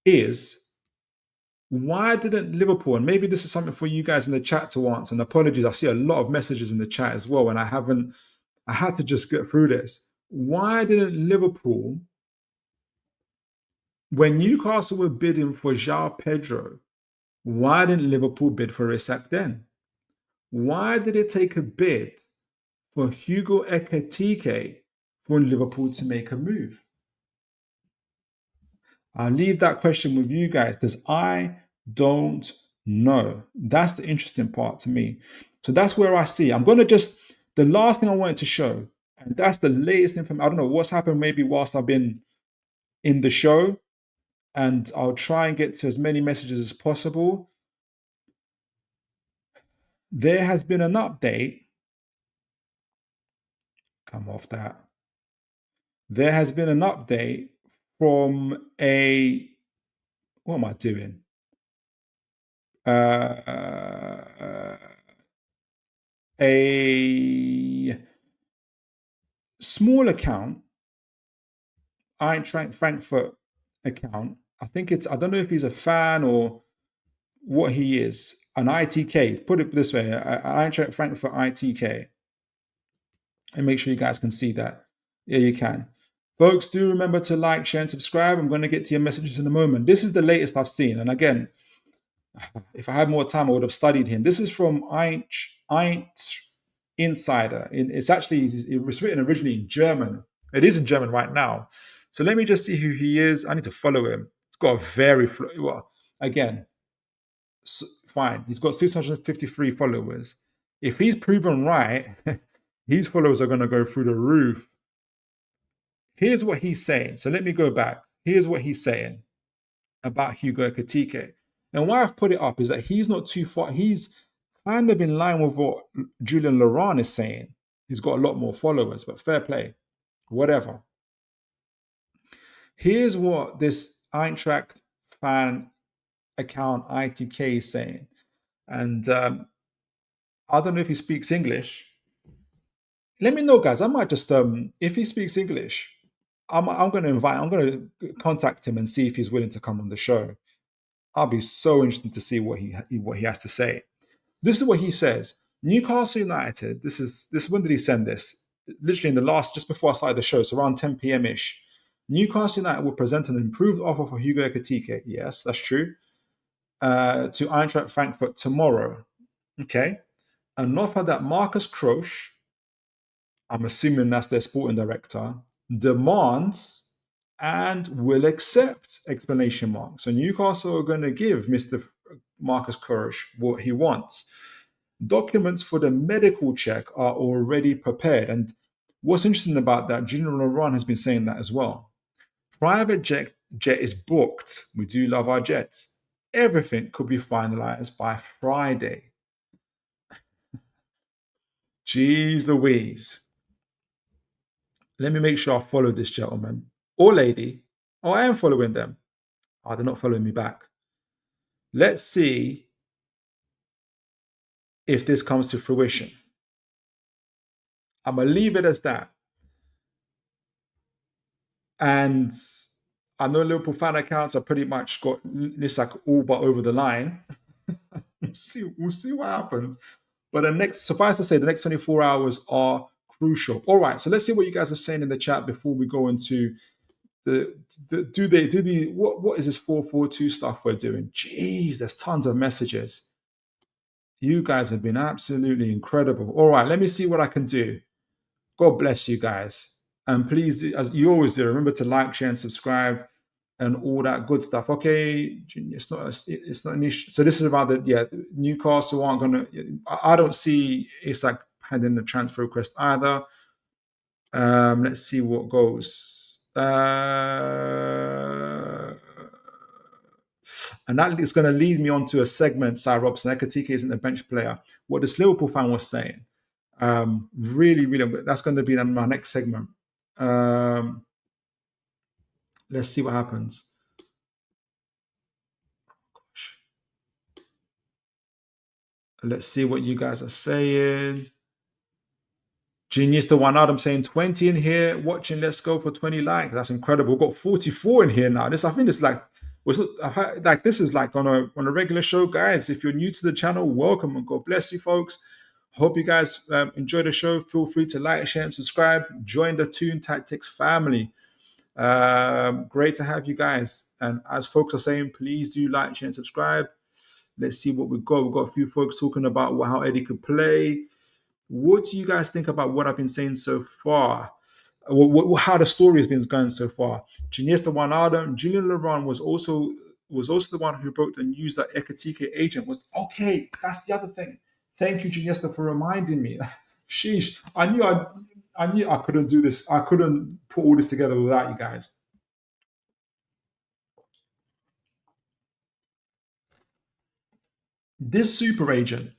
is why didn't Liverpool, and maybe this is something for you guys in the chat to answer, and apologies, I see a lot of messages in the chat as well, and I had to just get through this. Why didn't Liverpool, when Newcastle were bidding for João Pedro, why didn't Liverpool bid for Isak then? Why did it take a bid for Hugo Ekitike for Liverpool to make a move? I'll leave that question with you guys because I don't know. That's the interesting part to me. So that's where I see. I'm going to the last thing I wanted to show, and that's the latest information. I don't know what's happened maybe whilst I've been in the show, and I'll try and get to as many messages as possible. There has been an update. Come off that. There has been an update from what am I doing? A small account, Eintracht Frankfurt account. I don't know if he's a fan or what he is. An ITK, put it this way, Eintracht Frankfurt ITK. And make sure you guys can see that. Yeah, you can. Folks, do remember to like, share, and subscribe. I'm going to get to your messages in a moment. This is the latest I've seen. And again, if I had more time, I would have studied him. This is from Eint Insider. It's actually it was written originally in German. It is in German right now. So let me just see who he is. I need to follow him. It's got a very well. Again, fine. He's got 653 followers. If he's proven right, his followers are going to go through the roof. Here's what he's saying. So let me go back. Here's what he's saying about Hugo Ekitike. And why I've put it up is that he's not too far. He's kind of in line with what Julian Laurent is saying. He's got a lot more followers, but fair play, whatever. Here's what this Eintracht fan account ITK is saying. And I don't know if he speaks English. Let me know, guys. I might just, if he speaks English, I'm going to contact him and see if he's willing to come on the show. I'll be so interested to see what he has to say. This is what he says. Newcastle United. This when did he send this? Literally in the last, just before I started the show, so around 10 p.m. ish. Newcastle United will present an improved offer for Hugo Ekitike. Yes, that's true. To Eintracht Frankfurt tomorrow. Okay, an offer that Marcus Krosch, I'm assuming that's their sporting director, demands and will accept, exclamation mark. So Newcastle are going to give Mr. Marcus Krosch what he wants. Documents for the medical check are already prepared. And what's interesting about that, Julian Laurent has been saying that as well. Private jet is booked. We do love our jets. Everything could be finalized by Friday. Jeez Louise. Let me make sure I follow this gentleman or lady. Oh, I am following them. Oh, they're not following me back. Let's see if this comes to fruition. I'm going to leave it as that. And I know Liverpool fan accounts have pretty much got Isak all but over the line. We'll see what happens. But suffice to say, the next 24 hours are crucial. All right, so let's see what you guys are saying in the chat before we go into what is this 442 stuff we're doing? Jeez, there's tons of messages. You guys have been absolutely incredible. All right, let me see what I can do. God bless you guys. And please, as you always do, remember to like, share, and subscribe and all that good stuff. Okay, it's not an issue. So this is about Newcastle aren't gonna. I don't see Isak pending the transfer request either. Let's see what goes. And that is going to lead me on to a segment, Cy Robson. Ekitike isn't a bench player. What this Liverpool fan was saying. Really, that's going to be my next segment. Let's see what happens. Oh, gosh. Let's see what you guys are saying. Genius the one Adam saying 20 in here watching. Let's go for 20 likes. That's incredible. We've got 44 in here now. I think it's like this is like on a regular show, guys. If you're new to the channel, welcome and God bless you, folks. Hope you guys enjoy the show. Feel free to like, share, and subscribe. Join the Toon Tactics family. Great to have you guys. And as folks are saying, please do like, share, and subscribe. Let's see what we've got. We've got a few folks talking about how Eddie could play. What do you guys think about what I've been saying so far? How the story has been going so far? Ginesta Wijnaldum, Julian Laurent was also the one who broke the news that Ekitike agent was okay. That's the other thing. Thank you, Ginesta, for reminding me. Sheesh, I knew I couldn't do this. I couldn't put all this together without you guys. This super agent,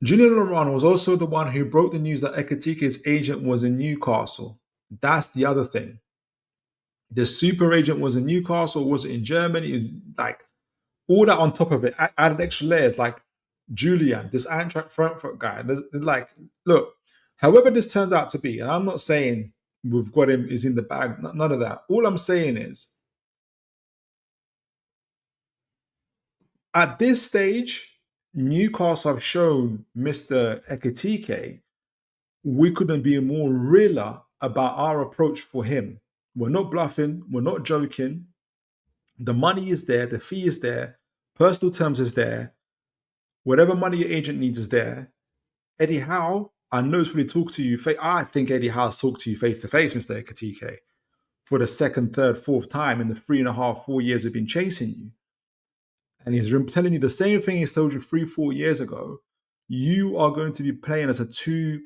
Julian Laurent, was also the one who broke the news that Ekitike's agent was in Newcastle. That's the other thing. The super agent was in Newcastle, was it in Germany? Like all that on top of it, added extra layers. Like Julian, this Eintracht Frankfurt guy. Like, look, however this turns out to be, and I'm not saying we've got him is in the bag. None of that. All I'm saying is, at this stage, Newcastle have shown Mr. Ekitike we couldn't be more realer about our approach for him. We're not bluffing, we're not joking. The money is there, the fee is there, personal terms is there, whatever money your agent needs is there. Eddie Howe, I know, it's really talked to you. I think Eddie Howe's talked to you face to face, Mr. Ekitike, for the second, third, fourth time in the 3.5, 4 years we've been chasing you. And he's telling you the same thing he's told you 3, 4 years ago. You are going to be playing as a two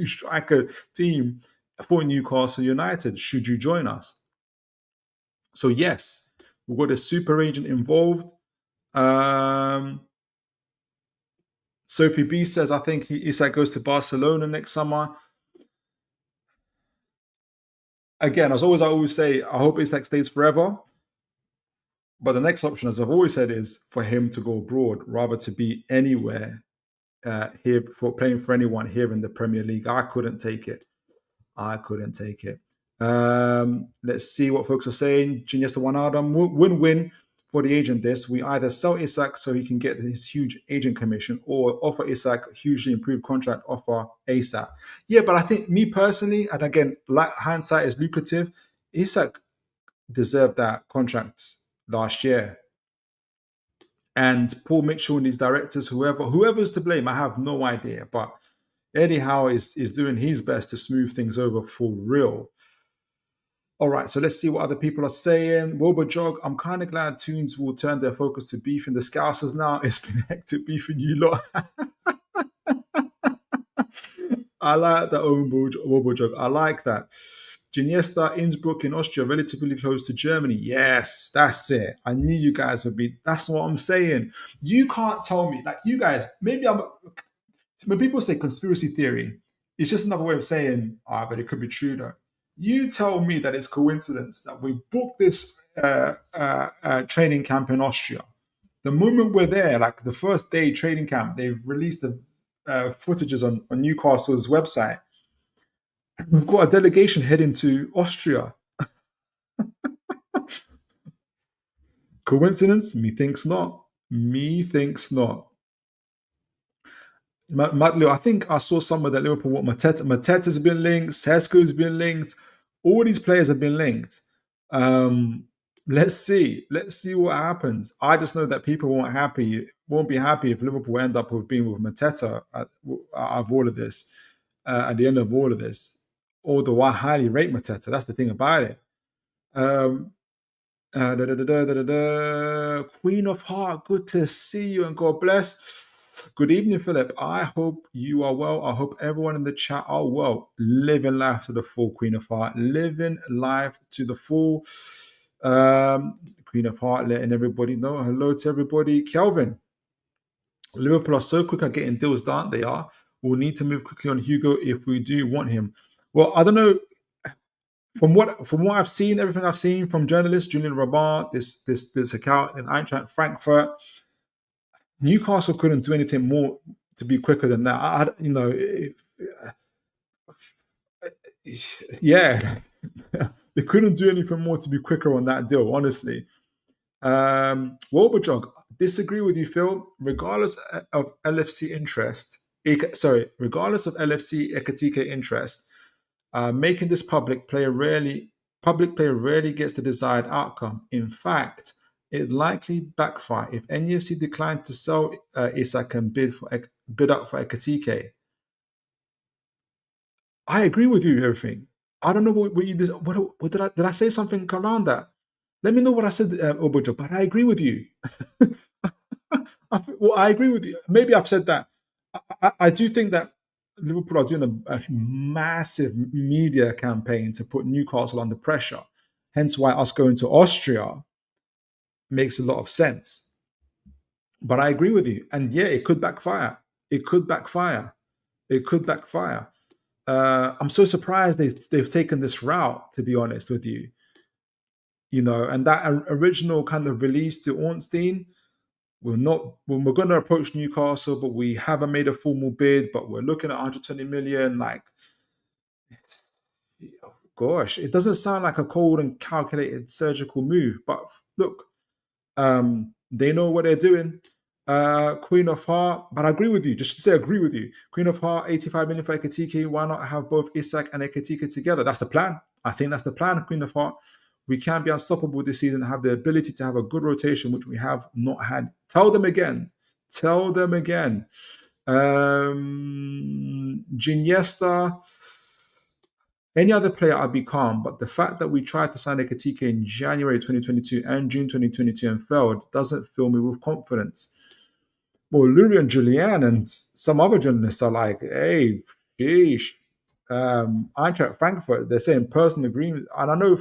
striker team for Newcastle United. Should you join us? So yes, we've got a super agent involved. Sophie B says, I think Isak goes to Barcelona next summer. Again, as always, I always say, I hope Isak stays forever. But the next option, as I've always said, is for him to go abroad, rather to be anywhere here for playing for anyone here in the Premier League. I couldn't take it. Let's see what folks are saying. Genius Wanadam, win-win for the agent. We either sell Isak so he can get his huge agent commission, or offer Isak a hugely improved contract offer ASAP. Yeah, but I think, me personally, and again, like, hindsight is lucrative, Isak deserved that contract last year. And Paul Mitchell and his directors, whoever's to blame, I have no idea. But Eddie Howe is doing his best to smooth things over for real. All right, so let's see what other people are saying. Jog, I'm kind of glad Toons will turn their focus to beefing the Scousers now. It's been hectic beefing you lot. I like that, Jog. I like that. Ginesta, Innsbruck in Austria, relatively close to Germany. Yes, that's it. I knew you guys would be. That's what I'm saying. You can't tell me, like, you guys, when people say conspiracy theory, it's just another way of saying, but it could be true though. You tell me that it's coincidence that we booked this training camp in Austria. The moment we're there, like the first day training camp, they've released the footages on Newcastle's website. We've got a delegation heading to Austria. Coincidence? Methinks not. Methinks not. Matlio, I think I saw somewhere that Liverpool want Mateta. Mateta's been linked. Sesko's been linked. All these players have been linked. Let's see. Let's see what happens. I just know that people won't be happy if Liverpool end up with being with Mateta out of all of this, at the end of all of this. Although I highly rate Mateta. That's the thing about it. Queen of Heart, good to see you and God bless. Good evening, Philip. I hope you are well. I hope everyone in the chat are well. Living life to the full, Queen of Heart. Living life to the full. Queen of Heart, letting everybody know. Hello to everybody. Kelvin, Liverpool are so quick at getting deals done. They are. We'll need to move quickly on Hugo if we do want him. Well, I don't know. From what I've seen, everything I've seen from journalists, Julian Rabat, this account in Eintracht Frankfurt, Newcastle couldn't do anything more to be quicker than that. Yeah, they couldn't do anything more to be quicker on that deal, honestly. Wolberjog, disagree with you, Phil. Regardless of LFC interest, regardless of LFC Ekitike interest, making this public player rarely gets the desired outcome. In fact, it likely backfire if NUFC declined to sell Isak and bid up for Ekitike. I agree with you, everything. I don't know what you did. What did I say something around that? Let me know what I said, Obojo, but I agree with you. I agree with you. Maybe I've said that. I do think that Liverpool are doing a massive media campaign to put Newcastle under pressure. Hence why us going to Austria makes a lot of sense. But I agree with you. And yeah, it could backfire. I'm so surprised they've taken this route, to be honest with you. And that original kind of release to Ornstein, we're going to approach Newcastle, but we haven't made a formal bid, but we're looking at 120 million. Like, gosh, it doesn't sound like a cold and calculated surgical move. But look, they know what they're doing. Queen of Heart, but I agree with you. Just to say, agree with you. Queen of Heart, 85 million for Ekitike. Why not have both Isak and Ekitike together? That's the plan. I think that's the plan, Queen of Heart. We can be unstoppable this season and have the ability to have a good rotation, which we have not had. Tell them again. Tell them again. Giniesta, any other player, I'd be calm. But the fact that we tried to sign Ekitike in January 2022 and June 2022 and failed doesn't fill me with confidence. Well, Louis and Julian and some other journalists are like, hey, sheesh. Eintracht Frankfurt, they're saying personal agreement. And I know,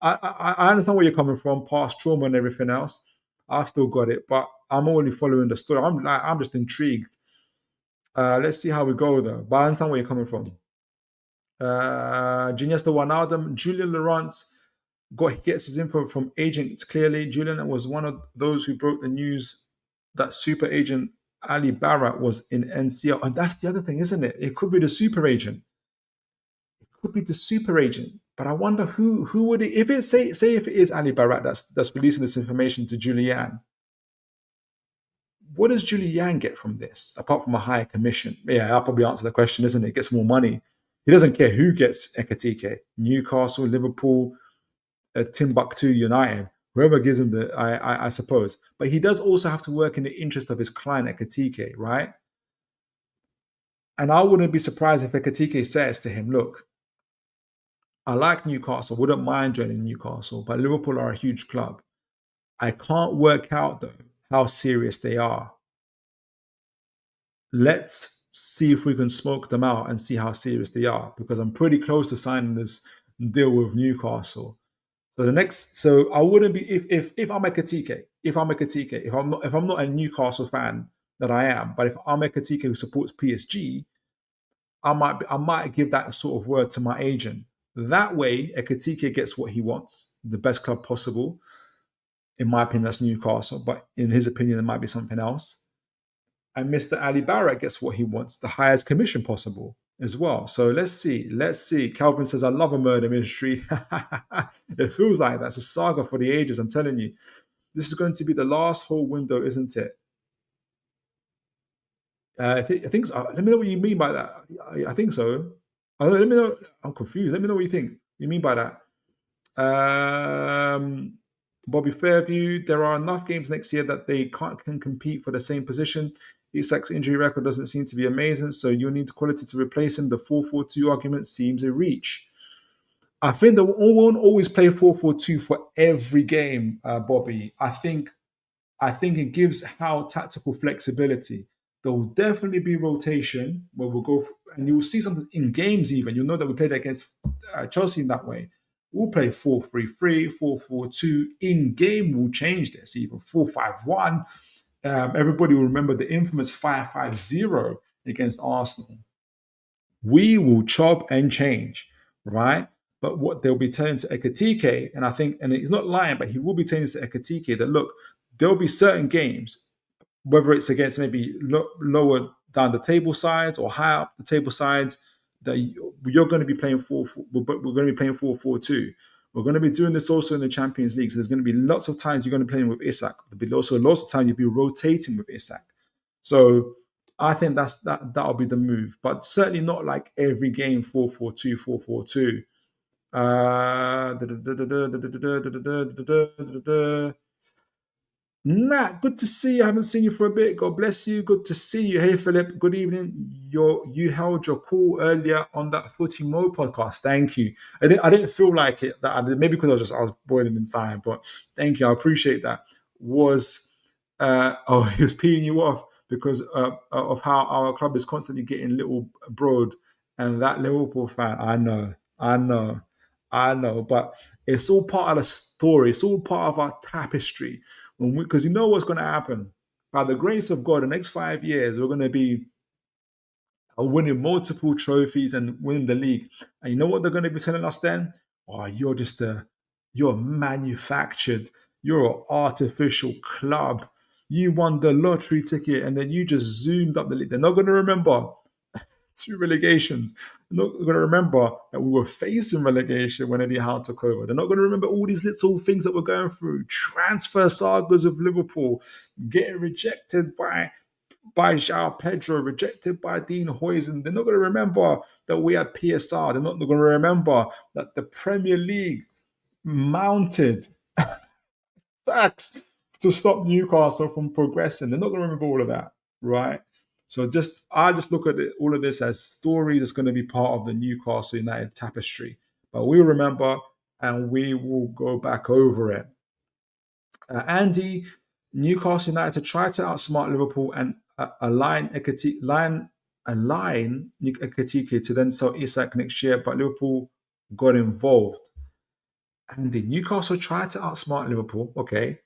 I understand where you're coming from, past trauma and everything else. I've still got it, but I'm only following the story. I'm just intrigued. Let's see how we go though. But I understand where you're coming from. Geniesta Wijnaldum, Julian Laurent gets his info from agents clearly. Julian was one of those who broke the news that super agent Ali Barra was in NCL. And that's the other thing, isn't it? It could be the super agent. It could be the super agent. But I wonder who would it, if it say if it is Ali Barra that's releasing this information to Julian. What does Julian get from this apart from a higher commission? Yeah, I'll probably answer the question, isn't it? Gets more money. He doesn't care who gets Ekitike. Newcastle, Liverpool, Timbuktu United, whoever gives him the, I suppose. But he does also have to work in the interest of his client Ekitike, right? And I wouldn't be surprised if Ekitike says to him, look, I like Newcastle, wouldn't mind joining Newcastle, but Liverpool are a huge club. I can't work out, though, how serious they are. Let's see if we can smoke them out and see how serious they are, because I'm pretty close to signing this deal with Newcastle. So I wouldn't be if I'm Ekitike, if I'm not a Newcastle fan that I am, but if I'm Ekitike who supports PSG, I might give that sort of word to my agent. That way, Ekitike gets what he wants, the best club possible. In my opinion, that's Newcastle, but in his opinion, it might be something else. And Mr. Ali Barrett gets what he wants, the highest commission possible as well. So let's see. Calvin says, I love a murder mystery. It feels like that's a saga for the ages, I'm telling you. This is going to be the last whole window, isn't it? I think so. Let me know what you mean by that. I think so. Let me know. I'm confused. Let me know what you think. You mean by that? Bobby Fairview, there are enough games next year that they can compete for the same position. Isak's injury record doesn't seem to be amazing, so you'll need quality to replace him. The 4-4-2 argument seems a reach. I think that we won't always play 4-4-2 for every game, Bobby. I think it gives Howe tactical flexibility. There will definitely be rotation where we'll go, and you'll see something in games even. You'll know that we played against Chelsea in that way. We'll play 4-3-3, 4-4-2. In game, we'll change this, even 4-5-1. Everybody will remember the infamous 5-5-0 against Arsenal. We will chop and change, right? But what they'll be telling to Ekitike, and I think, and he's not lying, but he will be telling to Ekitike that, look, there'll be certain games, whether it's against maybe lower down the table sides or higher up the table sides, that you're going to be playing 4-4, but we're going to be playing 4-4-2. We're going to be doing this also in the Champions League. So there's going to be lots of times you're going to be playing with Isak. There'll be also lots of times you'll be rotating with Isak. So I think that'll be the move, but certainly not like every game 4-4-2, 4-4-2. Nat, good to see you. I haven't seen you for a bit. God bless you. Good to see you. Hey, Philip. Good evening. You held your call earlier on that Footy Mo podcast. Thank you. I didn't feel like it. Maybe because I was boiling inside. But thank you. I appreciate that. He was peeing you off because of how our club is constantly getting little broad, and that Liverpool fan. I know. But it's all part of the story. It's all part of our tapestry. Because you know what's going to happen. By the grace of God, the next 5 years, we're going to be winning multiple trophies and winning the league. And you know what they're going to be telling us then? Oh, you're manufactured. You're an artificial club. You won the lottery ticket and then you just zoomed up the league. They're not going to remember 2 relegations. They're not going to remember that we were facing relegation when Eddie Howe took over. They're not going to remember all these little things that we're going through. Transfer sagas of Liverpool, getting rejected by João Pedro, rejected by Dean Huijsen. They're not going to remember that we had PSR. They're not going to remember that the Premier League mounted sacks to stop Newcastle from progressing. They're not going to remember all of that, right? So I just look at all of this as stories that's going to be part of the Newcastle United tapestry. But we'll remember and we will go back over it. Andy, Newcastle United tried to outsmart Liverpool and align Ekitike to then sell Isak next year, but Liverpool got involved. Andy, Newcastle tried to outsmart Liverpool, okay,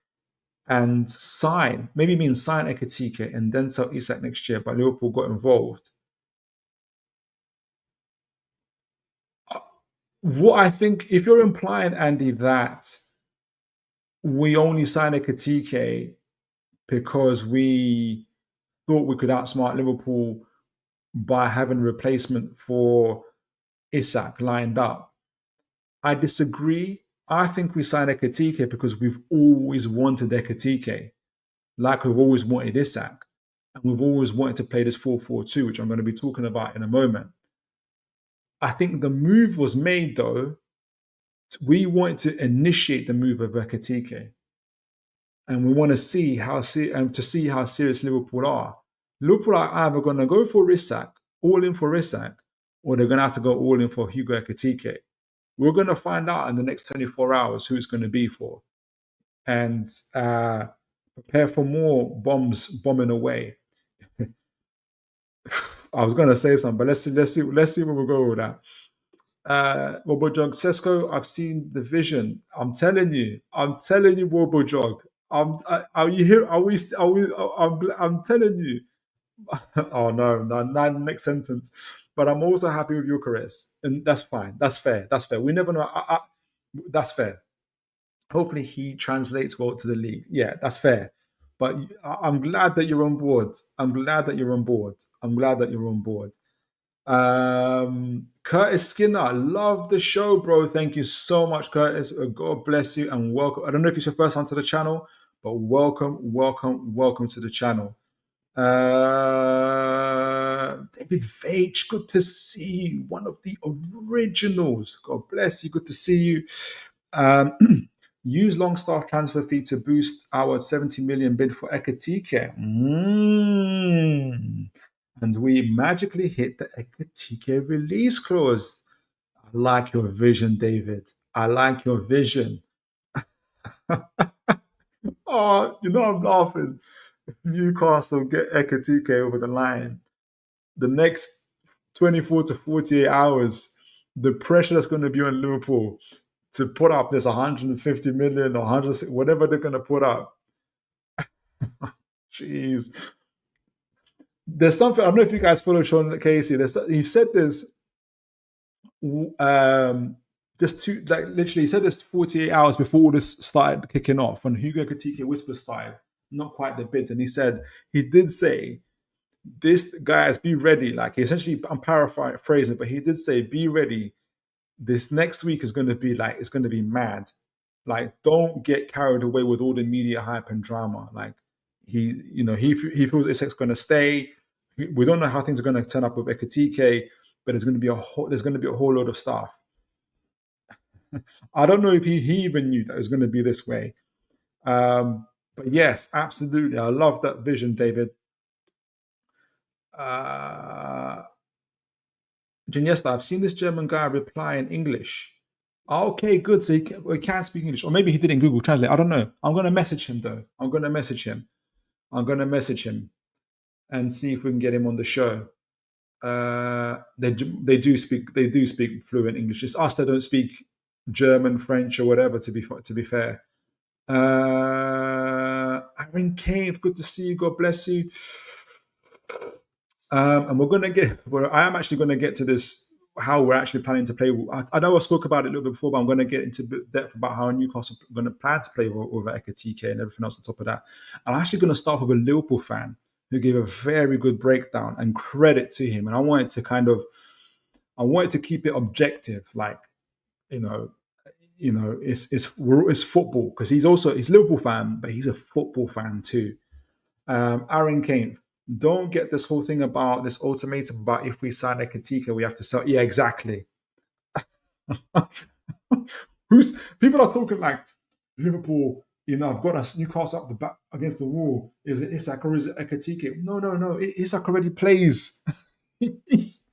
and sign Ekitike and then sell Isak next year, but Liverpool got involved. What I think, if you're implying, Andy, that we only signed Ekitike because we thought we could outsmart Liverpool by having a replacement for Isak lined up, I disagree. I think we signed Ekitike because we've always wanted Ekitike, like we've always wanted Isak. And we've always wanted to play this 4-4-2, which I'm going to be talking about in a moment. I think the move was made, though. We wanted to initiate the move of Ekitike. And we want to see how serious Liverpool are. Liverpool are either going to go for Isak, all in for Isak, or they're going to have to go all in for Hugo Ekitike. We're going to find out in the next 24 hours who it's going to be for. And prepare for more bombing away. I was going to say something, but let's see where we'll go with that. Wobojog Sesko, I've seen the vision. I'm telling you, Wobojog. Are you here? I'm telling you. Oh no, next sentence. But I'm also happy with Eucharist, and that's fine. That's fair. We never know. That's fair. Hopefully he translates well to the league. Yeah, that's fair. But I'm glad that you're on board. Curtis Skinner, love the show, bro. Thank you so much, Curtis. God bless you and welcome. I don't know if it's your first time to the channel, but welcome to the channel. David Veitch, good to see you. One of the originals. God bless you. Good to see you. Use Longstaff transfer fee to boost our 70 million bid for Ekitike. And we magically hit the Ekitike release clause. I like your vision, David. I like your vision. Oh, I'm laughing. Newcastle get Ekitike over the line. The next 24 to 48 hours, the pressure that's going to be on Liverpool to put up this 150 million or 100, whatever they're going to put up. Jeez. There's something, I don't know if you guys follow Sean Casey. He said this literally, he said this 48 hours before all this started kicking off, when Hugo Ekitike whispers started, not quite the bids. And he did say, this, guys, be ready. Like, essentially, I'm paraphrasing, but he did say, be ready. This next week is going to be it's going to be mad. Like, don't get carried away with all the media hype and drama. Like, he feels Isak's going to stay. We don't know how things are going to turn up with Ekitike, but there's going to be a whole load of stuff. I don't know if he even knew that it was going to be this way. But yes, absolutely. I love that vision, David. Janiesta, I've seen this German guy reply in English. Okay, good. So he can speak English. Or maybe he did in Google Translate. I don't know. I'm going to message him, though. I'm going to message him and see if we can get him on the show. They do speak fluent English. It's us that don't speak German, French, or whatever, to be fair. Aaron Cave, good to see you. God bless you. And I am actually going to get to this, how we're actually planning to play. I know I spoke about it a little bit before, but I'm going to get into depth about how Newcastle are going to plan to play over Ekitike and everything else on top of that. I'm actually going to start with a Liverpool fan who gave a very good breakdown, and credit to him. And I wanted to keep it objective, like, you know, it's football, because he's a Liverpool fan, but he's a football fan too. Aaron Kane, don't get this whole thing about this ultimatum about if we sign Ekitike, we have to sell. Yeah, exactly. Who's People are talking like Liverpool, I've got us Newcastle up the back against the wall. Is it Isak or is it Ekitike? No, no, no. Isak already plays. He's,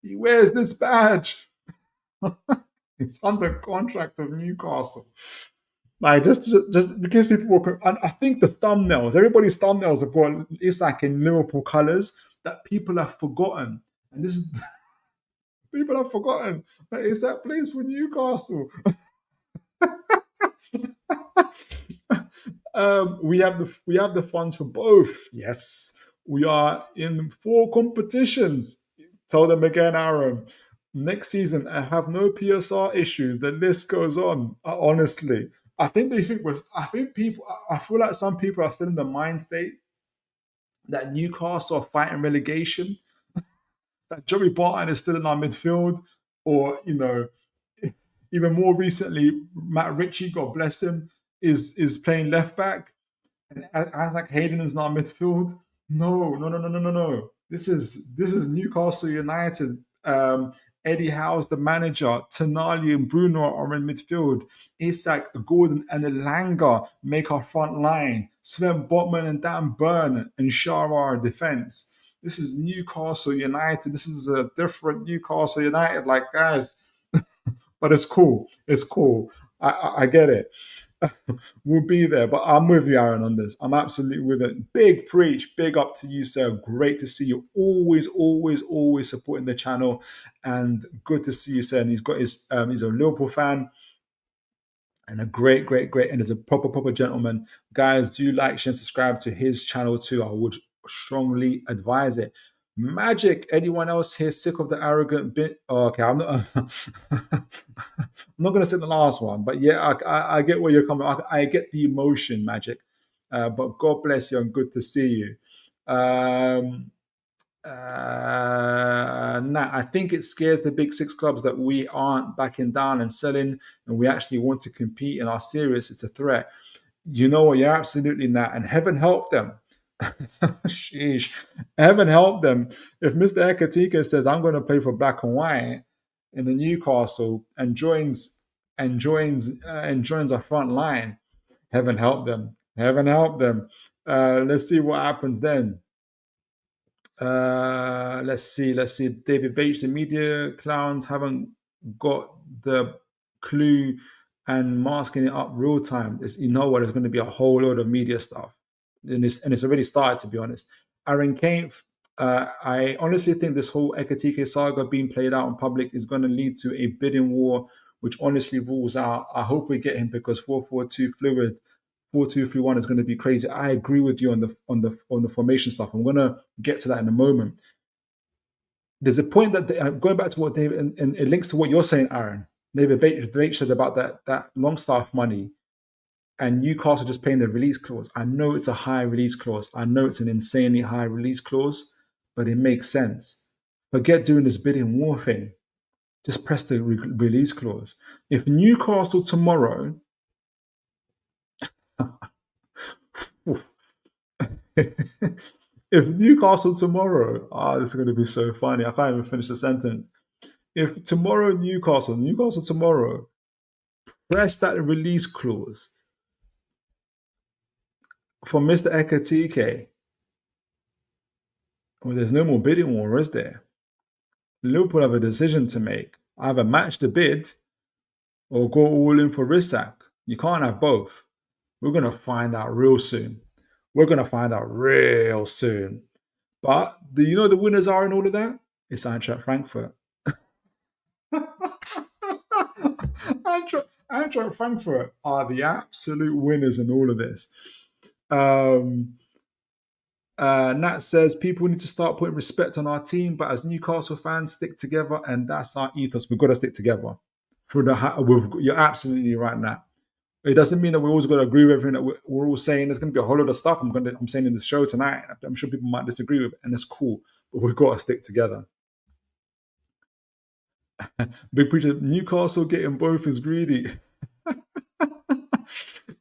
he wears this badge. It's under contract of Newcastle. Like, just because people were, and I think the thumbnails, everybody's thumbnails have got Isak in Liverpool colours, that people have forgotten. And this is people have forgotten that Isak plays for Newcastle. We have the funds for both. Yes, we are in 4 competitions. Tell them again, Aaron. Next season, I have no PSR issues. The list goes on. Honestly, I think they think was. I think people. I feel like some people are still in the mind state that Newcastle are fighting relegation. That Joey Barton is still in our midfield, or even more recently, Matt Ritchie, God bless him, is playing left back, and Isaac Hayden is now midfield. No, no, no, no, no, no, no. This is Newcastle United. Eddie Howe's the manager. Tonali and Bruno are in midfield. Isak, Gordon, and Elanga make our front line. Sven Botman and Dan Burn and Shara are defense. This is Newcastle United. This is a different Newcastle United. Like, guys, but it's cool. It's cool. I get it. We'll be there. But I'm with you, Aaron, on this. I'm absolutely with it. Big preach. Big up to you, sir. Great to see you. Always, always, always supporting the channel. And good to see you, sir. And he's a Liverpool fan. And a great, great, great, and is a proper gentleman. Guys, do like, share, and subscribe to his channel too. I would strongly advise it. Magic, anyone else here sick of the arrogant bit? Oh, okay, I'm not. I'm not going to say the last one, but yeah, I get where you're coming. I get the emotion, Magic. But God bless you and good to see you. I think it scares the big 6 clubs that we aren't backing down and selling, and we actually want to compete and are serious. It's a threat. You know what? You're absolutely not, and heaven help them. Sheesh, heaven help them. If Mr. Ekitike says I'm going to play for Black and White in the Newcastle and joins our front line, heaven help them. Heaven help them. Let's see what happens then. Let's see. David Veitch, the media clowns haven't got the clue and masking it up real time. There's going to be a whole load of media stuff. And it's already started, to be honest. Aaron Kane, I honestly think this whole Ekitike saga being played out in public is going to lead to a bidding war, which honestly rules out. I hope we get him, because 4-4-2 fluid, 4-2-3-1 is going to be crazy. I agree with you on the formation stuff. I'm going to get to that in a moment. There's a point that going back to what David, and it links to what you're saying, Aaron. David Bates said about that Longstaff money and Newcastle just paying the release clause. I know it's a high release clause. I know it's an insanely high release clause, but it makes sense. Forget doing this bidding war thing. Just press the release clause. If Newcastle tomorrow if Newcastle tomorrow, this is going to be so funny. I can't even finish the sentence. If tomorrow Newcastle tomorrow, press that release clause for Mr. Ekitike, well, there's no more bidding war, is there? Liverpool have a decision to make. Either match the bid or go all in for Isak. You can't have both. We're going to find out real soon. But do you know the winners are in all of that? It's Eintracht Frankfurt. Eintracht Frankfurt are the absolute winners in all of this. Nat says people need to start putting respect on our team, but as Newcastle fans, stick together, and that's our ethos. We've got to stick together. You're absolutely right, Nat. It doesn't mean that we're always going to agree with everything that we're all saying. There's going to be a whole lot of stuff I'm saying in this show tonight. I'm sure people might disagree with, and it's cool. But we've got to stick together. Big preacher, Newcastle getting both is greedy.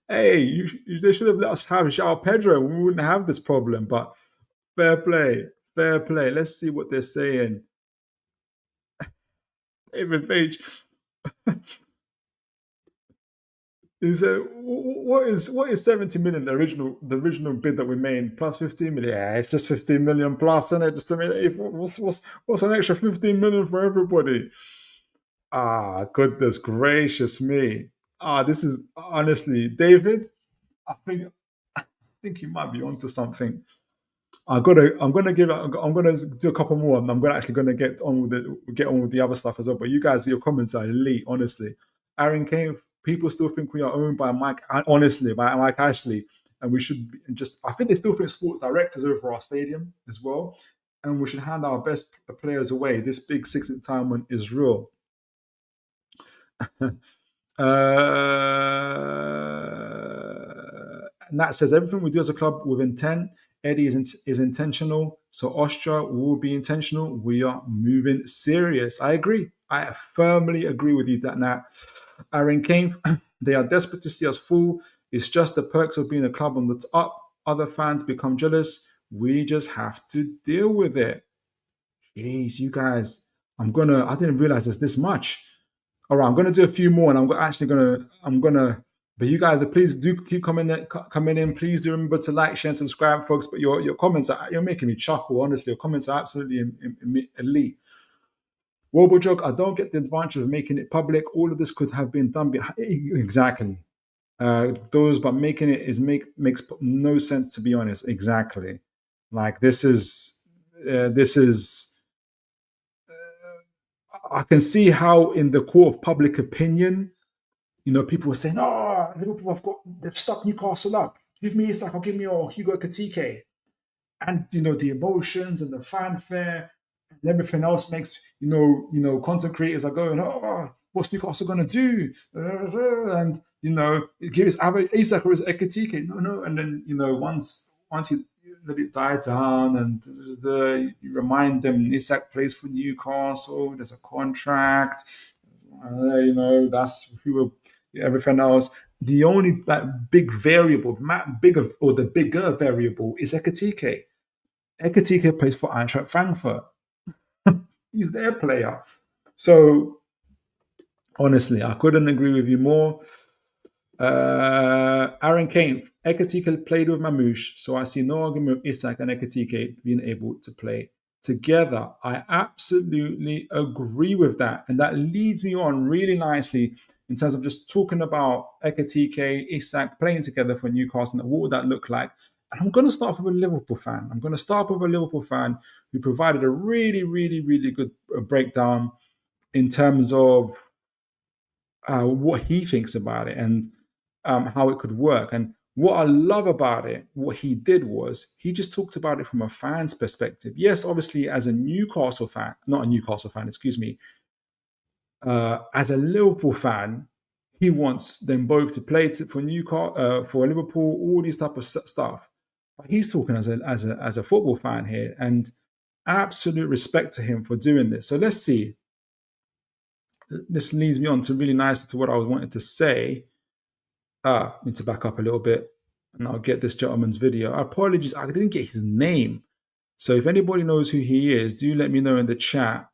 Hey, they should have let us have João Pedro. We wouldn't have this problem. But fair play, fair play. Let's see what they're saying. David Page. Is what is 70 million the original bid that we made plus 15 million? Yeah, it's just 15 million plus, isn't it? Just what's an extra 15 million for everybody? Ah, goodness gracious me. This is honestly, David, I think you might be onto something. I'm gonna do a couple more, and I'm gonna get on with the other stuff as well. But you guys, your comments are elite, honestly. Aaron Kane, people still think we are owned by Mike Ashley, and we should I think they still think sports directors over our stadium as well, and we should hand our best players away. This big 6 retirement is real. Nat says everything we do as a club with intent. Eddie is intentional, so Austria will be intentional. We are moving serious. I agree. I firmly agree with you, Nat. Aaron Kane, they are desperate to see us fall. It's just the perks of being a club on the up. Other fans become jealous. We just have to deal with it. Jeez, you guys, I didn't realize there's this much. All right, I'm gonna do a few more, and I'm gonna. But you guys, please do keep coming in. Please do remember to like, share, and subscribe, folks. But your comments you're making me chuckle. Honestly, your comments are absolutely elite. Robojog, I don't get the advantage of making it public. All of this could have been done exactly. But making it makes no sense, to be honest. Exactly. Like this is. I can see how in the court of public opinion, people were saying, "Oh, Liverpool they've stuck Newcastle up. Give me Isak, or give me Hugo Ekitike," and the emotions and the fanfare and everything else makes content creators are going, "Oh, what's Newcastle going to do?" And give us either Isak or Ekitike. No, and then once you let it die down and you remind them Isak plays for Newcastle. There's a contract. That's who everything else. The only big variable, the bigger variable is Ekitike. Ekitike plays for Eintracht Frankfurt. He's their player. So honestly, I couldn't agree with you more. Aaron Kane, Ekitike played with Mamouche, so I see no argument with Isak and Ekitike being able to play together. I absolutely agree with that. And that leads me on really nicely in terms of just talking about Ekitike, Isak playing together for Newcastle. And what would that look like? And I'm going to start with a Liverpool fan. I'm going to start with a Liverpool fan who provided a really, really, really good breakdown in terms of what he thinks about it and how it could work. And what I love about it, what he did was he just talked about it from a fan's perspective. Yes, obviously, as a Newcastle fan, not a Newcastle fan, excuse me, as a Liverpool fan, he wants them both to play for Newcastle, for Liverpool, all these type of stuff. But he's talking as a football fan here, and absolute respect to him for doing this. So let's see. This leads me on to really nicely to what I was wanting to say. I need to back up a little bit and I'll get this gentleman's video. Apologies, I didn't get his name. So if anybody knows who he is, do let me know in the chat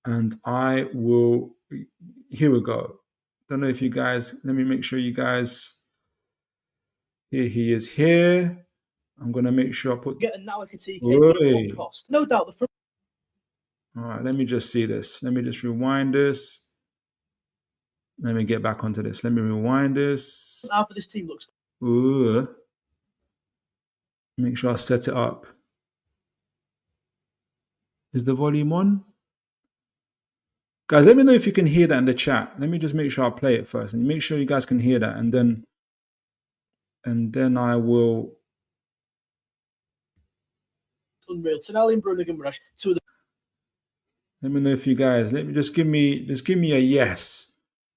and I will. Here we go. Don't know if you guys, let me make sure you guys, here he is here. I'm going to make sure I put. Get a now Ekitike cost. No doubt the. All right, let me just see this. Let me just rewind this. Let me get back onto this. Let me rewind this. Now for this team looks. Ooh. Make sure I set it up. Is the volume on? Guys, let me know if you can hear that in the chat. Let me just make sure I play it first and make sure you guys can hear that, and then I will. Unreal. Tonali and Bruno Guimaraes, two of the. Let me know if you guys. Let me just give me a yes.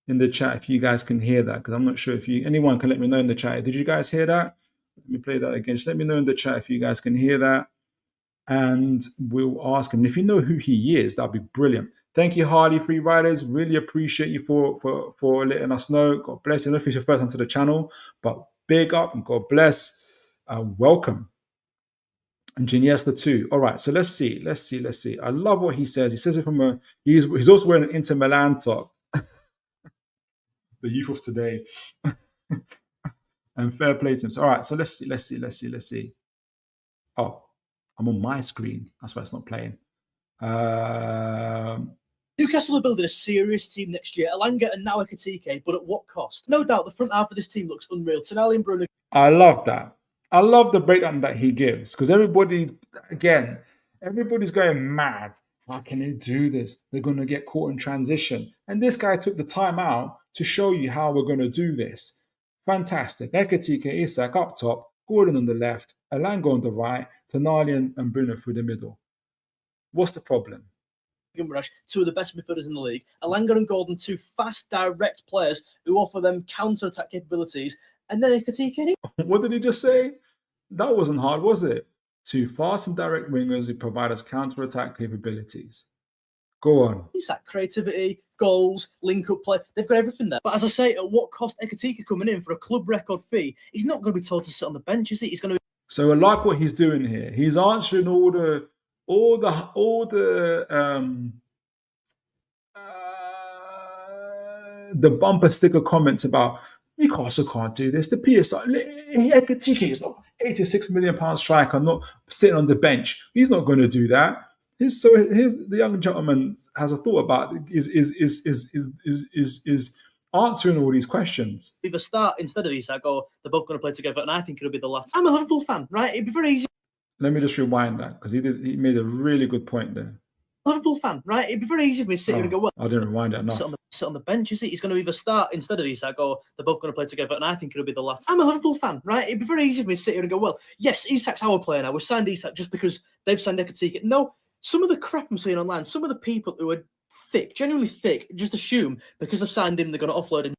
in the chat if you guys can hear that, because I'm not sure if anyone can let me know in the chat. Did you guys hear that? Let me play that again. Just let me know in the chat if you guys can hear that, and we'll ask him. If you know who he is, that'd be brilliant. Thank you, Hardy Free Riders. Really appreciate you for letting us know. God bless you. I don't know if it's your first time to the channel, but big up and God bless. Welcome. And Geniesta too. All right, so let's see. I love what he says. He says it from he's also wearing an Inter Milan top. The youth of today. And fair play to him. So, all right, so let's see. Oh, I'm on my screen. That's why it's not playing. Newcastle are building a serious team next year. Elanga and now Ekitike, but at what cost? No doubt the front half of this team looks unreal. Tonali and Bruno. I love that. I love the breakdown that he gives, because everybody's going mad. How can they do this? They're going to get caught in transition. And this guy took the time out to show you how we're going to do this. Fantastic. Ekitike, Isak up top, Gordon on the left, Elanga on the right, Tonali and Bruno through the middle. What's the problem? Rush, two of the best midfielders in the league. Elanga and Gordon, two fast, direct players who offer them counter-attack capabilities. And then Ekitike. What did he just say? That wasn't hard, was it? Two fast and direct wingers who provide us counter-attack capabilities. Go on. Isak, creativity, goals, link-up play. They've got everything there. But as I say, at what cost? Ekitike coming in for a club record fee? He's not going to be told to sit on the bench, is he? He's going to. So I like what he's doing here. He's answering all the bumper sticker comments about Newcastle can't do this. The PSI, Ekitike is not £86 million striker, not sitting on the bench. He's not going to do that. The young gentleman has a thought about is answering all these questions. Either start instead of Isak, or they're both going to play together, and I think it'll be the last. I'm a Liverpool fan, right? It'd be very easy. Let me just rewind that, because he made a really good point there. Liverpool fan, right? It'd be very easy for me to sit here and go, well, I didn't rewind it enough. Sit on the bench, is he? He's going to either start instead of Isak, or they're both going to play together, and I think it'll be the last. I'm a Liverpool fan, right? It'd be very easy for me to sit here and go, well, yes, Isak's our player now. We signed Isak just because they've signed Ekitike. No, some of the crap I'm seeing online, some of the people who are thick, genuinely thick, just assume because they've signed him, they're going to offload him.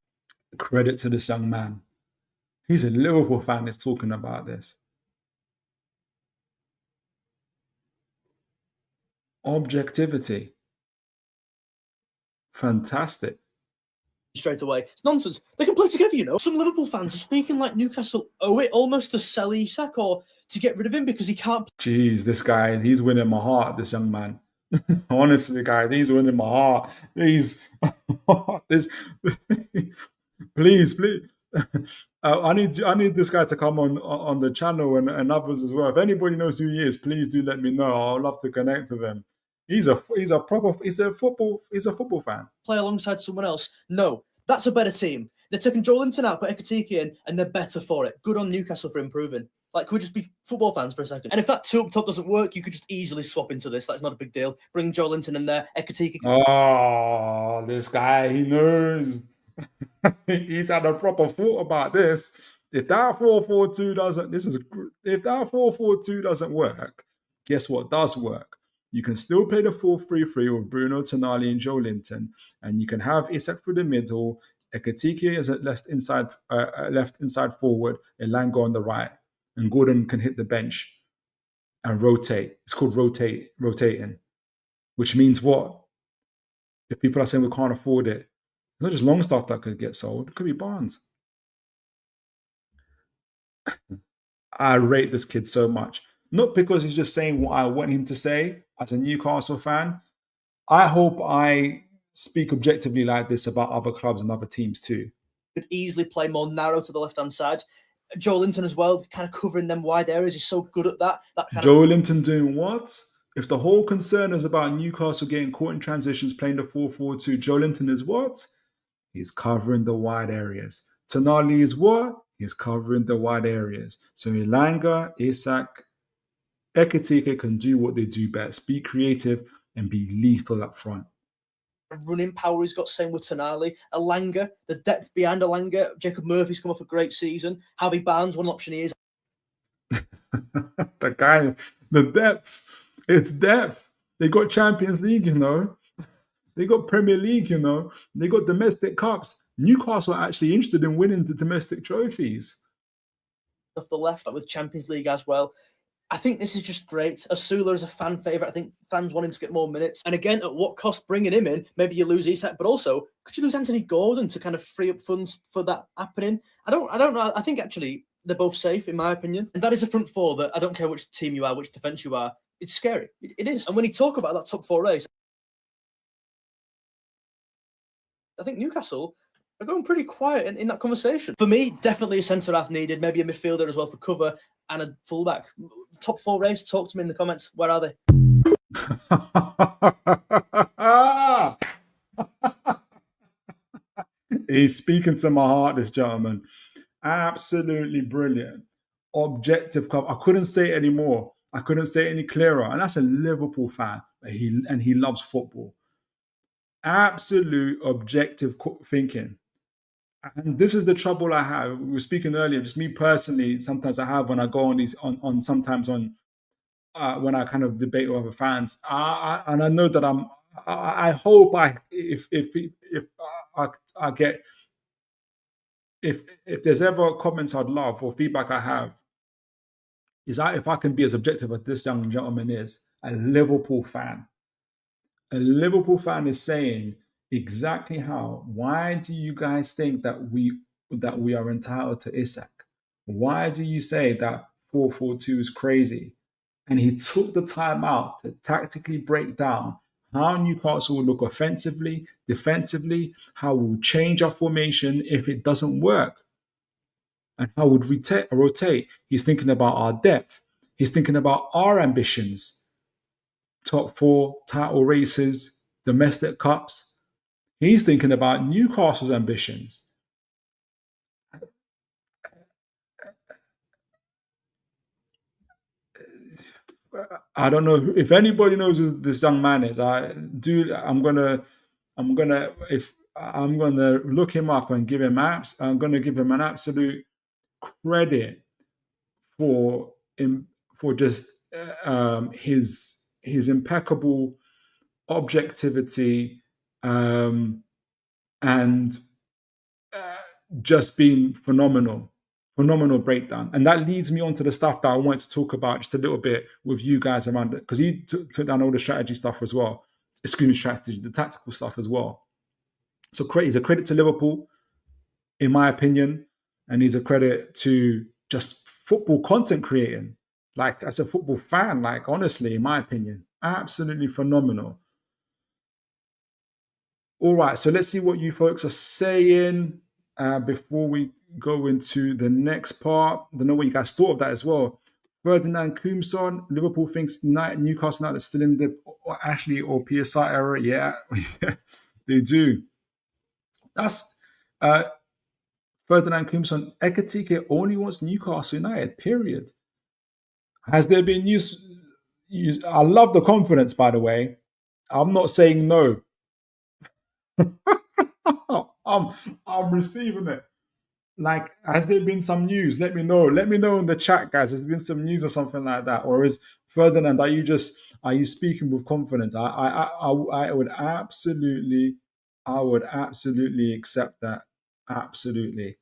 Credit to this young man. He's a Liverpool fan that's talking about this. Objectivity. Fantastic. Straight away. It's nonsense. They can play together, you know. Some Liverpool fans are speaking like Newcastle owe it almost to sell Isak or to get rid of him because he can't. Jeez, this guy, he's winning my heart, this young man. Honestly, guys, he's winning my heart. Please. Please. I need this guy to come on the channel and others as well. If anybody knows who he is, please do let me know. I'd love to connect with him. He's a football fan. Play alongside someone else. No, that's a better team. They're taking Joelinton out, put Ekitike in, and they're better for it. Good on Newcastle for improving. Like, could we just be football fans for a second? And if that two up top doesn't work, you could just easily swap into this. That's not a big deal. Bring Joelinton in there. Ekitike. Oh, this guy, he knows. He's had a proper thought about this. If that 4-4-2 doesn't, if that 4-4-2 doesn't work, guess what does work? You can still play the 4-3-3 with Bruno, Tonali, and Joelinton, and you can have Isak through the middle, Ekitike as a left inside forward, Elanga on the right, and Gordon can hit the bench and rotate. It's called rotating, which means what? If people are saying we can't afford it, it's not just Longstaff that could get sold. It could be Barnes. I rate this kid so much. Not because he's just saying what I want him to say as a Newcastle fan. I hope I speak objectively like this about other clubs and other teams too. Could easily play more narrow to the left-hand side. Joelinton as well, kind of covering them wide areas. He's so good at that. Joelinton doing what? If the whole concern is about Newcastle getting caught in transitions, playing the 4-4-2, Joelinton is what? He's covering the wide areas. Tonali is what? He's covering the wide areas. So Elanga, Isak, Ekitike can do what they do best. Be creative and be lethal up front. Running power he's got, same with Tonali. Elanga, the depth behind Elanga. Jacob Murphy's come off a great season. Harvey Barnes, one option he is. The guy, the depth. It's depth. They got Champions League, you know. They got Premier League, you know. They got domestic cups. Newcastle are actually interested in winning the domestic trophies. Off the left, with Champions League as well. I think this is just great. Asula is a fan favourite. I think fans want him to get more minutes. And again, at what cost bringing him in? Maybe you lose Isak, but also could you lose Anthony Gordon to kind of free up funds for that happening? I don't know. I think actually they're both safe in my opinion. And that is a front four that I don't care which team you are, which defence you are. It's scary. It is. And when you talk about that top four race, I think Newcastle are going pretty quiet in that conversation. For me, definitely a centre half needed, maybe a midfielder as well for cover and a fullback. Top four race, talk to me in the comments. Where are they? He's speaking to my heart, this gentleman. Absolutely brilliant. Objective cover. I couldn't say it anymore. I couldn't say it any clearer. And that's a Liverpool fan. He loves football. Absolute objective thinking. And this is the trouble I have. We were speaking earlier, just me personally, sometimes I have when I go on these when I kind of debate with other fans. And I know that I hope if there's ever comments I'd love or feedback I have, is that if I can be as objective as this young gentleman is, a Liverpool fan. A Liverpool fan is saying exactly why do you guys think that we are entitled to Isak? Why do you say that 4-4-2 is crazy? And he took the time out to tactically break down how Newcastle will look offensively, defensively, how we'll change our formation if it doesn't work, and how would we rotate. He's thinking about our depth. He's thinking about our ambitions. Top four, title races, domestic cups. He's thinking about Newcastle's ambitions. I don't know if anybody knows who this young man is. I'm gonna look him up and give him I'm gonna give him an absolute credit for just his impeccable objectivity and just being phenomenal breakdown. And that leads me on to the stuff that I wanted to talk about just a little bit with you guys around it, because he took down all the strategy stuff as well. Excuse me, strategy, the tactical stuff as well. So he's a credit to Liverpool, in my opinion, and he's a credit to just football content creating. Like, as a football fan, like, honestly, in my opinion, absolutely phenomenal. All right, so let's see what you folks are saying before we go into the next part. I don't know what you guys thought of that as well. Ferdinand Koomson, Liverpool thinks Newcastle United still in the Ashley or PSI era. Yeah, they do. That's Ferdinand Koomson. Ekitike only wants Newcastle United, period. Has there been news? I love the confidence, by the way. I'm not saying no. I'm receiving it. Like, has there been some news? Let me know. Let me know in the chat, guys. Has there been some news or something like that? Or is Ferdinand, are you speaking with confidence? I would absolutely accept that. Absolutely.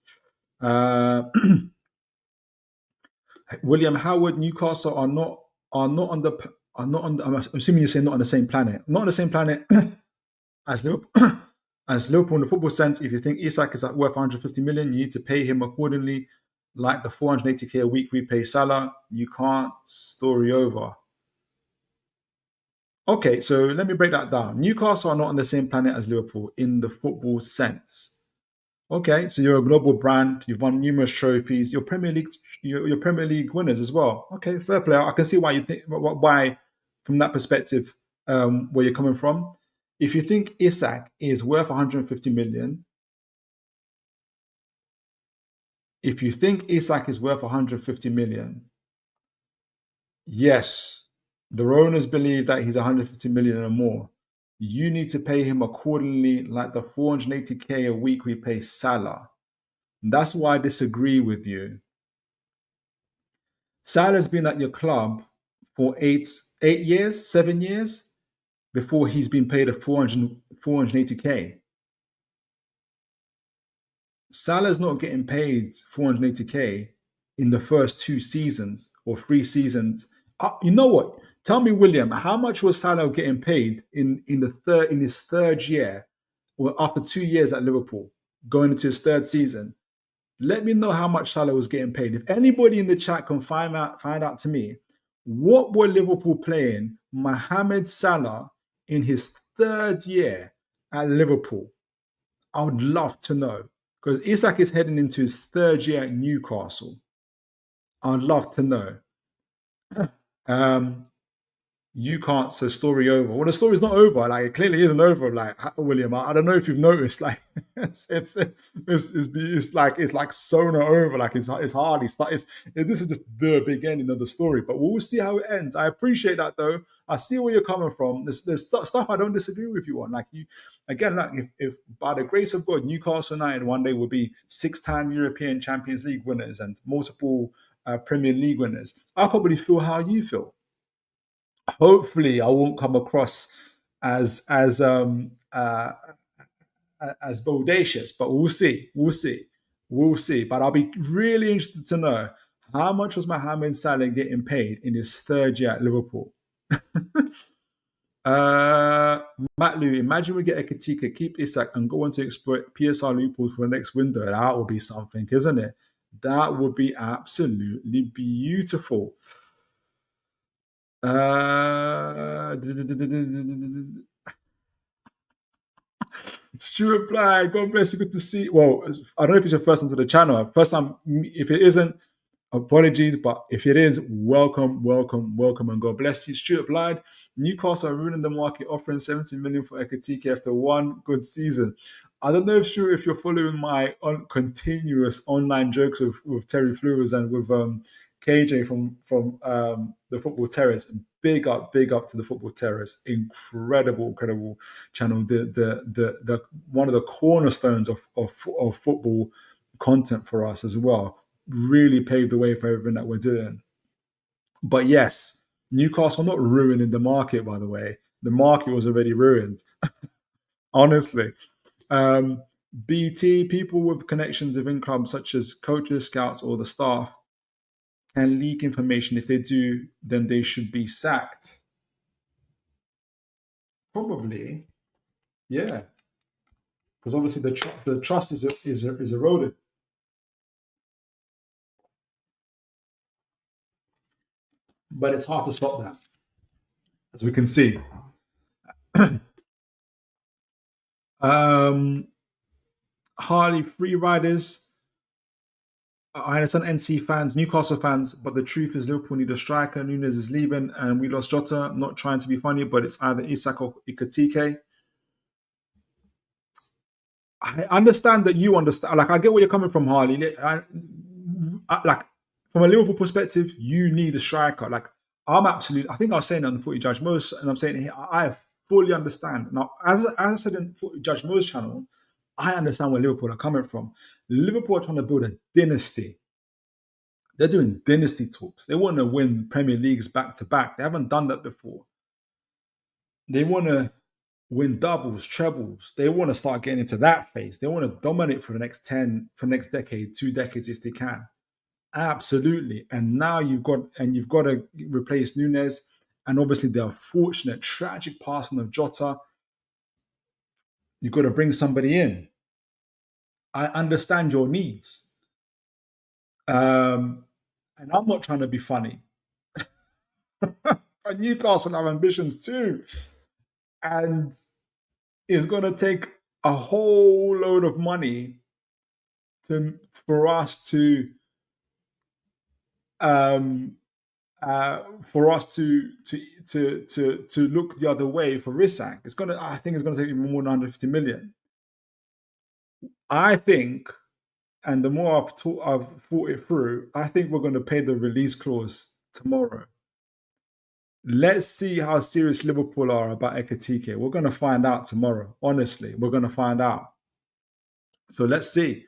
William Howard, Newcastle are not on the. I'm assuming you're saying not on the same planet. Not on the same planet as Liverpool. As Liverpool in the football sense, if you think Isak is worth 150 million, you need to pay him accordingly. Like the 480k a week we pay Salah, you can't. Story over. Okay, so let me break that down. Newcastle are not on the same planet as Liverpool in the football sense. Okay, so you're a global brand. You've won numerous trophies. You're Premier League winners as well. Okay, fair play. I can see why you think why from that perspective where you're coming from. If you think Isak is worth 150 million, yes, the owners believe that he's 150 million or more. You need to pay him accordingly, like the 480k a week we pay Salah. That's why I disagree with you. Salah's been at your club for 7 years before he's been paid a 480 480k. Salah's not getting paid 480k in the first 2 seasons or 3 seasons. You know what? Tell me, William, how much was Salah getting paid in his third year, or after 2 years at Liverpool, going into his third season? Let me know how much Salah was getting paid. If anybody in the chat can find out to me, what were Liverpool paying Mohamed Salah in his third year at Liverpool? I would love to know, because Isak is heading into his third year at Newcastle. I'd love to know. You can't say story over. Well, the story's not over. Like, it clearly isn't over. Like, William, I don't know if you've noticed. Like, it's like Sona over. Like, it's hardly start. This is just the beginning of the story. But we'll see how it ends. I appreciate that, though. I see where you're coming from. There's stuff I don't disagree with you on. Like, you again, like, if by the grace of God, Newcastle United one day will be 6-time European Champions League winners and multiple Premier League winners, I'll probably feel how you feel. Hopefully, I won't come across as bodacious, but we'll see. But I'll be really interested to know, how much was Mohamed Salah getting paid in his third year at Liverpool? Matt Lou, imagine we get Ekitike, keep Isak, and go on to exploit PSR loopholes for the next window. That would be something, isn't it? That would be absolutely beautiful. Stuart Bly, God bless you. Good to see. Well, I don't know if it's your first time to the channel. First time, if it isn't, apologies. But if it is, welcome, and God bless you. Stuart Bly, Newcastle are ruining the market, offering 70 million for Ekitike after one good season. I don't know, Stuart, if you're following my continuous online jokes with Terry Flewers and with KJ from the Football Terrace. Big up to the Football Terrace. Incredible channel. The one of the cornerstones of football content for us as well. Really paved the way for everything that we're doing. But yes, Newcastle not ruining the market, by the way. The market was already ruined. Honestly. BT, people with connections within clubs such as coaches, scouts, or the staff can leak information. If they do, then they should be sacked. Probably, yeah, because obviously the trust is eroded. But it's hard to stop that, as we can see. Harley free riders. I understand NC fans, Newcastle fans, but the truth is Liverpool need a striker. Nunes is leaving, and we lost Jota. Not trying to be funny, but it's either Isak or Ekitike. I understand that you understand. Like, I get where you're coming from, Harley. Like, from a Liverpool perspective, you need a striker. Like, I think I was saying on the Footy Judge Mo's, and I'm saying it here, I fully understand. Now, as I said in Footy Judge Mo's channel, I understand where Liverpool are coming from. Liverpool are trying to build a dynasty. They're doing dynasty talks. They want to win Premier Leagues back to back. They haven't done that before. They want to win doubles, trebles. They want to start getting into that phase. They want to dominate for the next decade, 2 decades if they can. Absolutely. And now you've got to replace Nunes. And obviously the unfortunate, tragic passing of Jota. You've got to bring somebody in. I understand your needs. And I'm not trying to be funny. But Newcastle have ambitions too. And it's going to take a whole load of money for us to look the other way for Isak. I think it's going to take more than 150 million. I think, and the more I've thought it through, I think we're going to pay the release clause tomorrow. Let's see how serious Liverpool are about Ekitike. We're going to find out tomorrow. Honestly, we're going to find out. So let's see.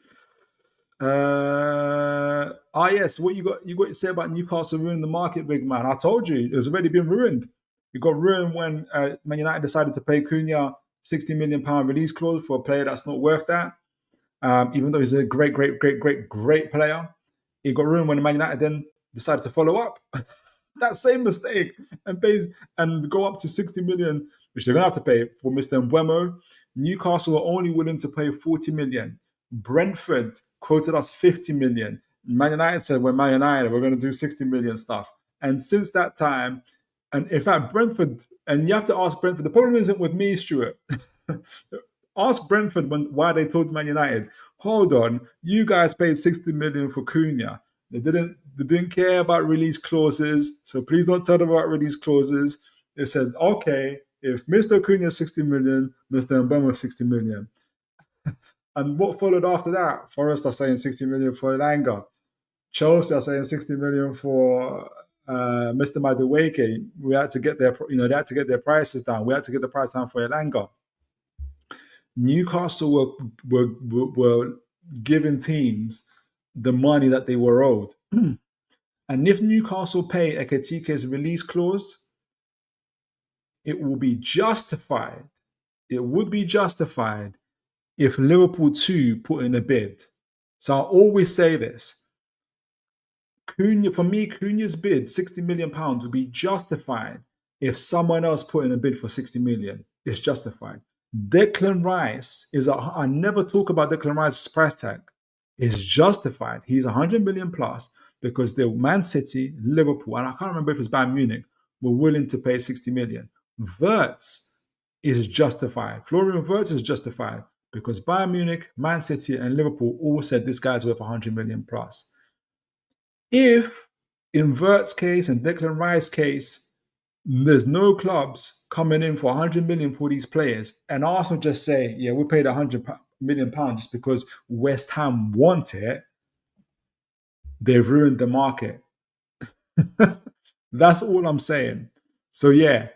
Yes, what you got to say about Newcastle ruining the market, big man? I told you, it's already been ruined. It got ruined when Man United decided to pay Cunha £60 million release clause for a player that's not worth that. Even though he's a great player. He got ruined when Man United then decided to follow up that same mistake and go up to 60 million, which they're going to have to pay for Mr. Mbeumo. Newcastle were only willing to pay 40 million. Brentford quoted us 50 million. Man United said, we're Man United, we're going to do 60 million stuff. And since that time, and in fact, Brentford, and you have to ask Brentford, the problem isn't with me, Stuart. Ask Brentford why they told Man United, hold on, you guys paid 60 million for Cunha. They didn't care about release clauses, so please don't tell them about release clauses. They said, okay, if Mr. Cunha 60 million, Mr. Mbeumo 60 million. And what followed after that? Forest are saying 60 million for Elanga. Chelsea are saying 60 million for Mr. Madueke. We had to get they had to get their prices down. We had to get the price down for Elanga. Newcastle were giving teams the money that they were owed. And if Newcastle pay Ekitike's release clause, it will be justified. It would be justified if Liverpool too put in a bid. So I always say this. For me, Cunha's bid, £60 million, would be justified if someone else put in a bid for 60 million. It's justified. Declan Rice I never talk about Declan Rice's price tag. It's justified. He's 100 million plus because the Man City, Liverpool, and I can't remember if it's Bayern Munich, were willing to pay 60 million. Wirtz is justified. Florian Wirtz is justified because Bayern Munich, Man City, and Liverpool all said this guy's worth 100 million plus. If in Wirtz's case and Declan Rice's case, there's no clubs coming in for 100 million for these players, and Arsenal just say, yeah, we paid 100 million pounds just because West Ham want it, they've ruined the market. That's all I'm saying. So yeah,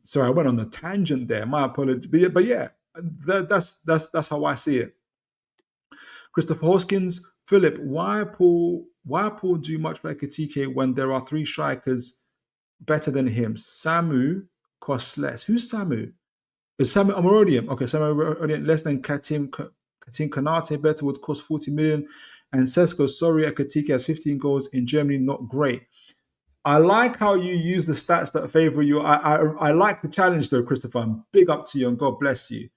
sorry, I went on a tangent there. My apologies, but yeah, that's how I see it. Christopher Hoskins, Philip, why Paul do much for Ekitike when there are 3 strikers better than him? Samu costs less. Who's Samu? Is Samu Amorodium? Okay, Samu Amorodium less than Katim Kanate, better would cost 40 million. And Sesko, sorry, Ekitike has 15 goals in Germany, not great. I like how you use the stats that favor you. I like the challenge though, Christopher. Big up to you and God bless you.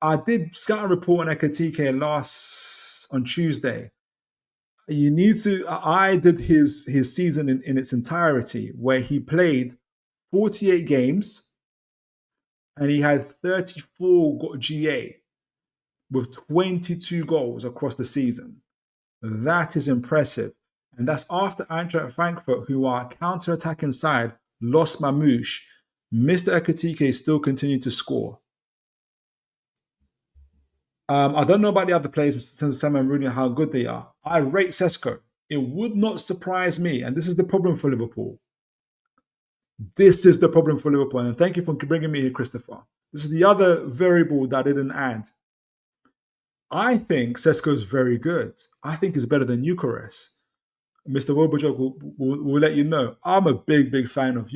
I did scout a report on Ekitike on Tuesday. You need to. I did his season in its entirety, where he played 48 games, and he had 34 GA with 22 goals across the season. That is impressive, and that's after Eintracht Frankfurt, who are counter-attacking side, lost Mamouche. Mr. Ekitike still continued to score. I don't know about the other players in terms of Sam and Rooney, how good they are. I rate Sesko. It would not surprise me, and this is the problem for Liverpool. This is the problem for Liverpool, and thank you for bringing me here, Christopher. This is the other variable that I didn't add. I think Sesko is very good. I think he's better than Eucharist. Mr. Wobajok will let you know. I'm a big fan of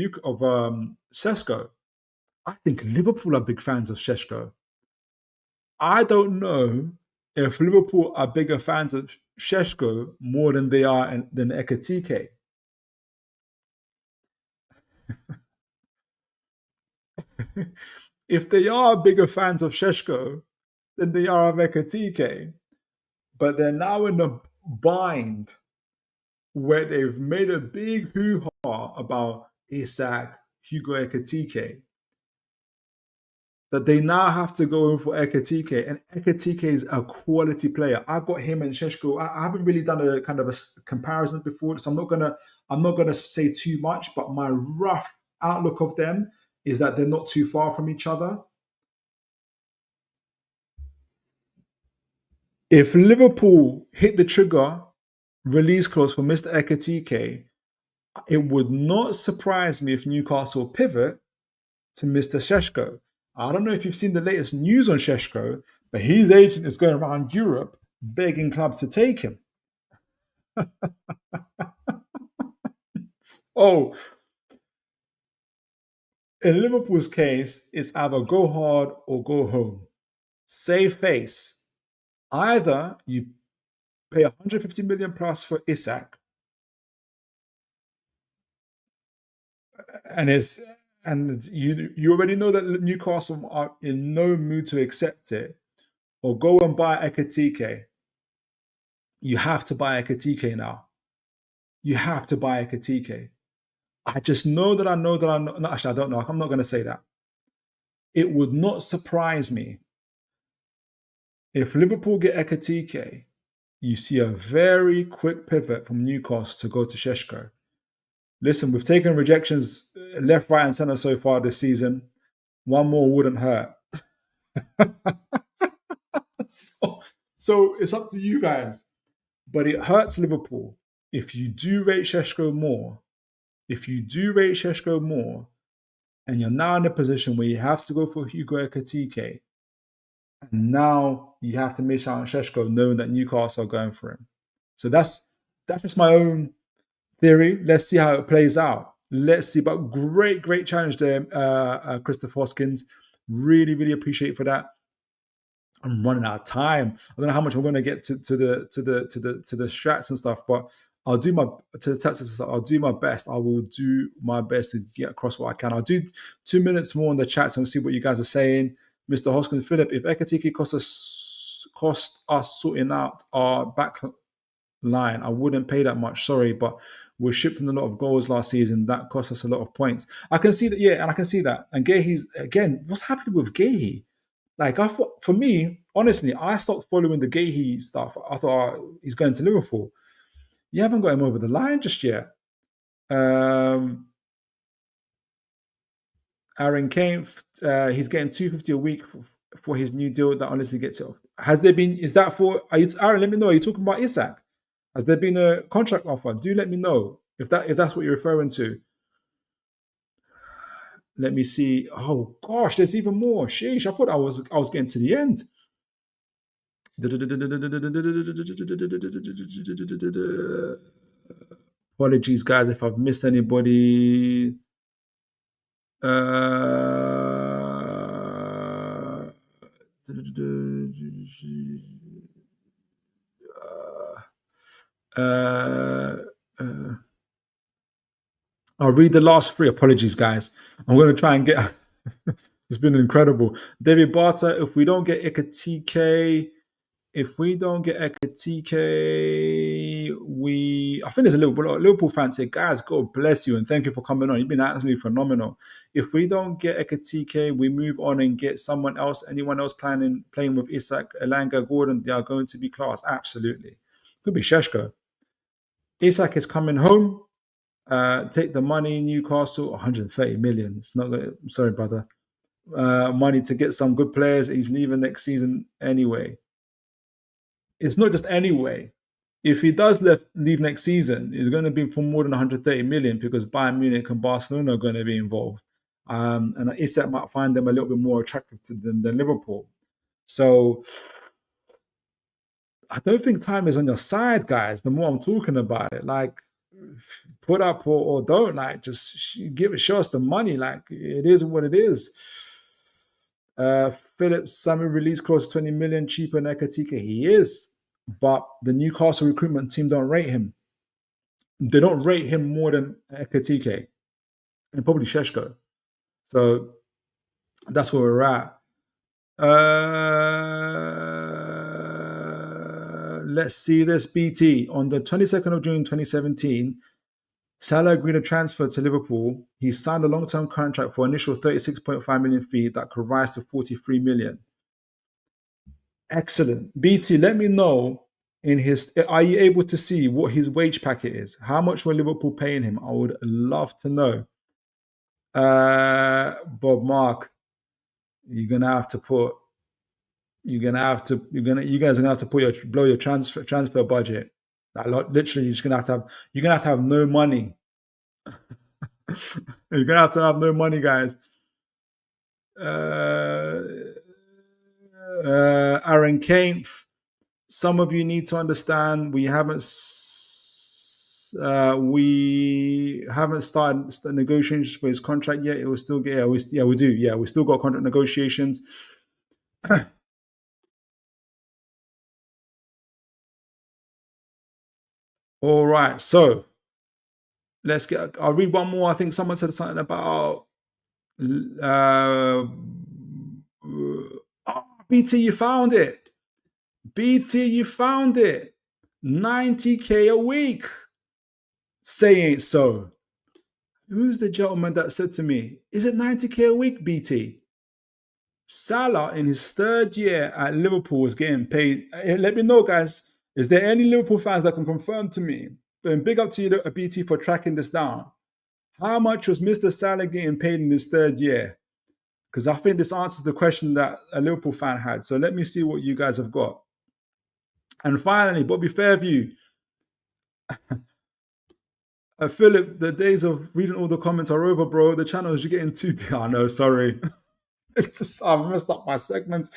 Sesko. I think Liverpool are big fans of Sesko. I don't know if Liverpool are bigger fans of Šeško more than they are than Ekitike. If they are bigger fans of Šeško than they are of Ekitike, but they're now in a bind where they've made a big hoo-ha about Isak, Hugo Ekitike, that they now have to go in for Ekitike, and Ekitike is a quality player. I've got him and Šeško. I haven't really done a kind of a comparison before, so I'm not gonna say too much. But my rough outlook of them is that they're not too far from each other. If Liverpool hit the trigger release clause for Mr. Ekitike, it would not surprise me if Newcastle pivot to Mr. Šeško. I don't know if you've seen the latest news on Šeško, but his agent is going around Europe begging clubs to take him. Oh, In Liverpool's case, it's either go hard or go home. Save face. Either you pay 150 million plus for Isak, and you already know that Newcastle are in no mood to accept it, or go and buy Ekitike. You have to buy Ekitike now. You have to buy Ekitike. I just know that I know that I know. No, actually, I don't know. I'm not going to say that. It would not surprise me if Liverpool get Ekitike. You see a very quick pivot from Newcastle to go to Šeško. Listen, we've taken rejections left, right, and centre so far this season. One more wouldn't hurt. So it's up to you guys. But it hurts Liverpool if you do rate Šeško more. If you do rate Šeško more, and you're now in a position where you have to go for Hugo Ekitike, and now you have to miss out on Šeško knowing that Newcastle are going for him. So that's just my own theory. Let's see how it plays out. Let's see. But great challenge there, Christopher Hoskins. Really, really appreciate it for that. I'm running out of time. I don't know how much we're going to get to the strats and stuff, but I'll do the tactics stuff. I'll do my best. I will do my best to get across what I can. I'll do 2 minutes more on the chats and we'll see what you guys are saying. Mr. Hoskins Philip, if Ekitike cost us sorting out our back line, I wouldn't pay that much. Sorry, but we're shipped in a lot of goals last season. That cost us a lot of points. I can see that, yeah, and I can see that. And Gehi's, again, what's happening with Gehi? Like, I thought, for me, honestly, I stopped following the Gehi stuff. I thought, he's going to Liverpool. You haven't got him over the line just yet. Aaron Kane, he's getting $250 a week for his new deal that honestly gets it off. Has there been, is that for, Aaron, let me know, are you talking about Isak? Has there been a contract offer? Do let me know if that's what you're referring to. Let me see. Oh gosh, there's even more. Sheesh, I thought I was getting to the end. Apologies, guys, if I've missed anybody. I'll read the last three. Apologies, guys. I'm going to try and get... It's been incredible. David Barter, if we don't get Ekitike, I think there's a Liverpool fan say, guys, God bless you and thank you for coming on. You've been absolutely phenomenal. If we don't get Ekitike, we move on and get someone else, anyone else playing with Isak, Elanga, Gordon, they are going to be class. Absolutely. Could be Šeško. Isak is coming home. Take the money, Newcastle, 130 million. It's not good. I'm sorry, brother. Money to get some good players. He's leaving next season anyway. It's not just anyway. If he does leave next season, it's going to be for more than 130 million because Bayern Munich and Barcelona are going to be involved. And Isak might find them a little bit more attractive to them than Liverpool. So I don't think time is on your side, guys. The more I'm talking about it, like, put up or don't, like, just show us the money. Like, it is what it is. Phillips Summer release clause 20 million cheaper than Ekitike. He is, but the Newcastle recruitment team don't rate him. They don't rate him more than Ekitike and probably Šeško. So that's where we're at. Let's see this. BT on the 22nd of June 2017. Salah agreed a transfer to Liverpool. He signed a long-term contract for initial 36.5 million fee that could rise to 43 million. Excellent. BT, let me know are you able to see what his wage packet is? How much were Liverpool paying him? I would love to know. Bob Mark, you guys are gonna have to blow your transfer budget. Literally, you're gonna have to have no money. You're gonna have to have no money, guys. Aaron Kane, some of you need to understand we haven't We haven't started negotiations for his contract yet. It will still get. We do. Yeah, we still got contract negotiations. All right, so let's get. I'll read one more. I think someone said something about. Oh, BT, you found it. BT, you found it. 90K a week. Say ain't so. Who's the gentleman that said to me, is it 90K a week, BT? Salah in his third year at Liverpool was getting paid. Let me know, guys. Is there any Liverpool fans that can confirm to me? And big up to you, BT, for tracking this down. How much was Mr. Salah getting paid in his third year? Because I think this answers the question that a Liverpool fan had. So let me see what you guys have got. And finally, Bobby Fairview. Philip, the days of reading all the comments are over, bro. The channels you're getting too big. Oh, no, sorry. It's just, I've messed up my segments.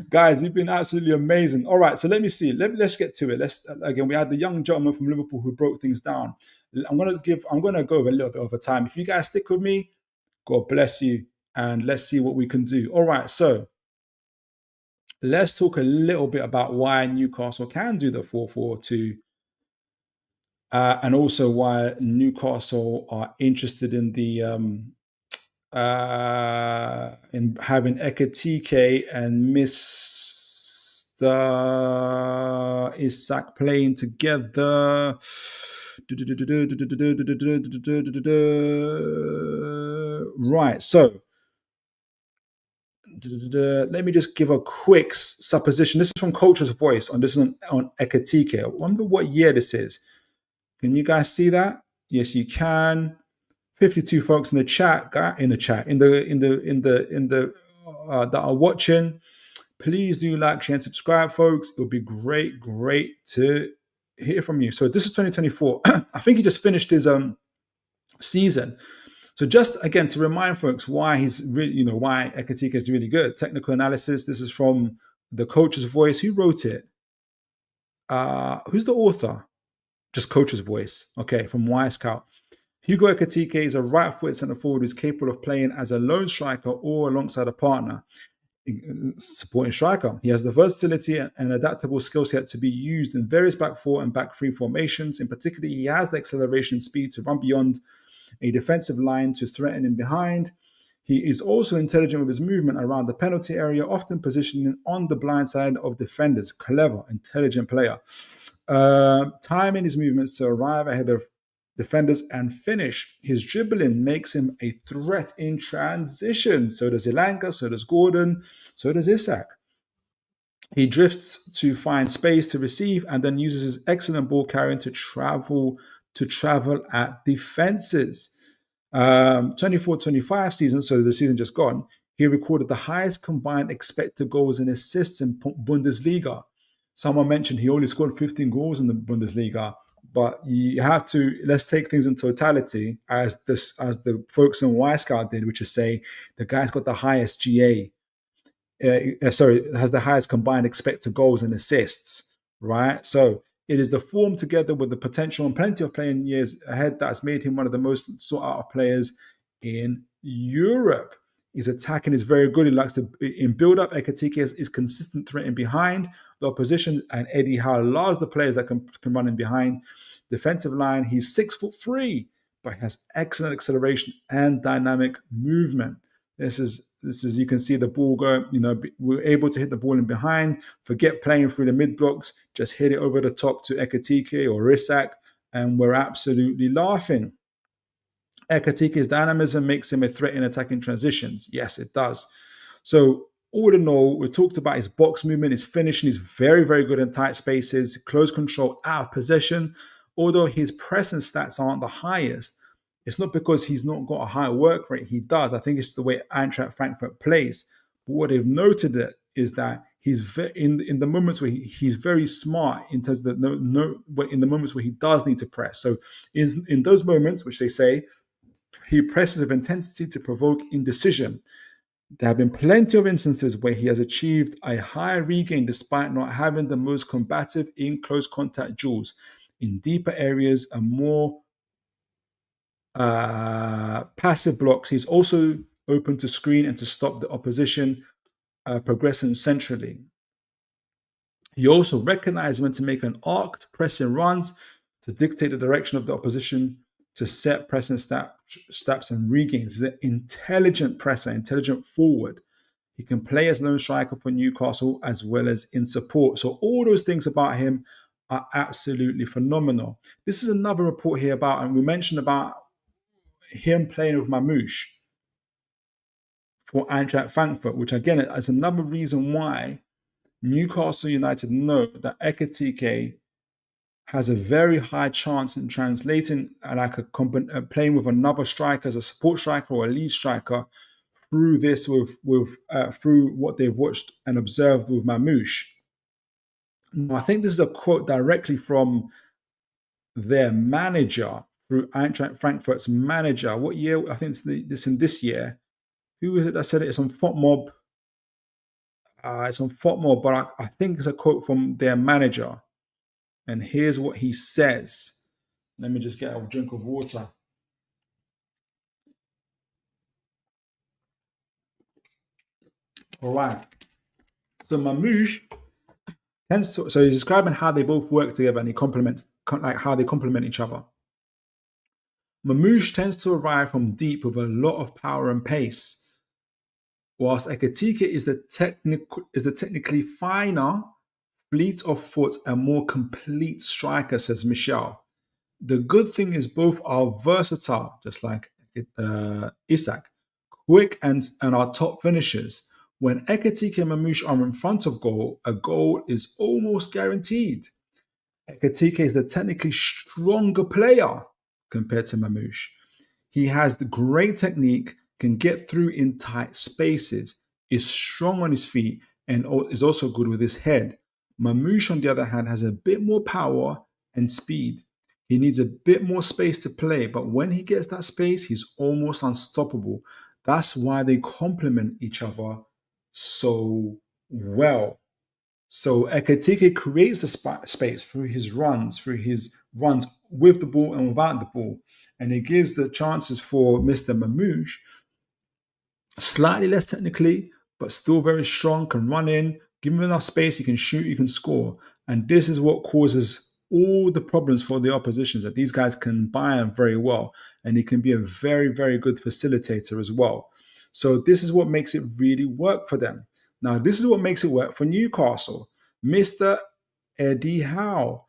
Guys, you've been absolutely amazing. All right, so let me see. Let's get to it. Again, we had the young gentleman from Liverpool who broke things down. I'm gonna go over a little bit over time. If you guys stick with me, God bless you. And let's see what we can do. All right, so let's talk a little bit about why Newcastle can do the 4-4-2. And also why Newcastle are interested in the in having Ekitike and Mr. Isak playing together. Right, so let me just give a quick supposition. This is from Culture's Voice. This is on Ekitike. I wonder what year this is. Can you guys see that? Yes, you can. 52 folks in the chat, that are watching. Please do like, share, and subscribe, folks. It would be great to hear from you. So this is 2024. I think he just finished his season. So just again to remind folks why he's really, why Ekitike is really good. Technical analysis. This is from the Coach's Voice. Who wrote it? Who's the author? Just Coach's Voice. Okay, from Wisecout. Hugo Ekitike is a right-footed centre forward who's capable of playing as a lone striker or alongside a partner, supporting striker. He has the versatility and adaptable skill set to be used in various back four and back three formations. In particular, he has the acceleration speed to run beyond a defensive line to threaten in behind. He is also intelligent with his movement around the penalty area, often positioning on the blind side of defenders. Clever, intelligent player. Timing his movements to arrive ahead of defenders and finish. His dribbling makes him a threat in transition. So does Elanga, so does Gordon, so does Isak. He drifts to find space to receive and then uses his excellent ball carrying to travel at defenses. 24-25 season, so the season just gone, he recorded the highest combined expected goals and assists in Bundesliga. Someone mentioned he only scored 15 goals in the Bundesliga, but you have to, let's take things in totality as the folks in Wisecout did, which is say the guy's got the highest GA, has the highest combined expected goals and assists, right? So it is the form together with the potential and plenty of playing years ahead that's made him one of the most sought out players in Europe. His attacking is very good. He likes to, in build-up, Ekitike is consistent threat in behind the opposition, and Eddie Howe loves the players that can run in behind. Defensive line, he's 6'3", but has excellent acceleration and dynamic movement. This is you can see the ball go, we're able to hit the ball in behind, forget playing through the mid blocks, just hit it over the top to Ekitike or Isak, and we're absolutely laughing. Ekitike's dynamism makes him a threat in attacking transitions. Yes, it does. So all in all, we talked about his box movement, his finishing. He's very, very good in tight spaces, close control, out of possession. Although his pressing stats aren't the highest, it's not because he's not got a high work rate. He does. I think it's the way Eintracht Frankfurt plays. But what they've noted is that he's in the moments where he's very smart in terms of in the moments where he does need to press. So in those moments, which they say, he presses with intensity to provoke indecision. There have been plenty of instances where he has achieved a high regain despite not having the most combative in close contact duels. in deeper areas and more passive blocks. He's also open to screen and to stop the opposition progressing centrally. He also recognizes when to make an arced pressing runs to dictate the direction of the opposition, to set pressing steps and regains. He's an intelligent presser, intelligent forward. He can play as lone striker for Newcastle as well as in support. So all those things about him are absolutely phenomenal. This is another report here about, and we mentioned about him playing with Mamouche for Eintracht Frankfurt, which again is another reason why Newcastle United know that Ekitike has a very high chance in translating playing with another striker as a support striker or a lead striker through this through what they've watched and observed with Mamouche. Now, I think this is a quote directly from their manager, through Eintracht Frankfurt's manager. What year? I think it's in this year. Who was it that said it? It's on FotMob. It's on FotMob, but I think it's a quote from their manager. And here's what he says. Let me just get a drink of water. All right. So Mamouche tends to, so he's describing how they both work together and how they complement each other. Mamouche tends to arrive from deep with a lot of power and pace, whilst Ekitike is the technically finer, fleet of foot and more complete striker, says Michel. The good thing is both are versatile, just like Isak, quick and are top finishers. When Ekitike and Mamouche are in front of goal, a goal is almost guaranteed. Ekitike is the technically stronger player compared to Mamouche. He has the great technique, can get through in tight spaces, is strong on his feet, and is also good with his head. Mamouche, on the other hand, has a bit more power and speed. He needs a bit more space to play, but when he gets that space, he's almost unstoppable. That's why they complement each other so well. So Ekitike creates a space through his runs with the ball and without the ball. And it gives the chances for Mr. Mamouche, slightly less technically, but still very strong, can run in, give him enough space, he can shoot, he can score. And this is what causes all the problems for the oppositions, that these guys can buy him very well. And he can be a very, very good facilitator as well. So this is what makes it really work for them. Now, this is what makes it work for Newcastle. Mr. Eddie Howe.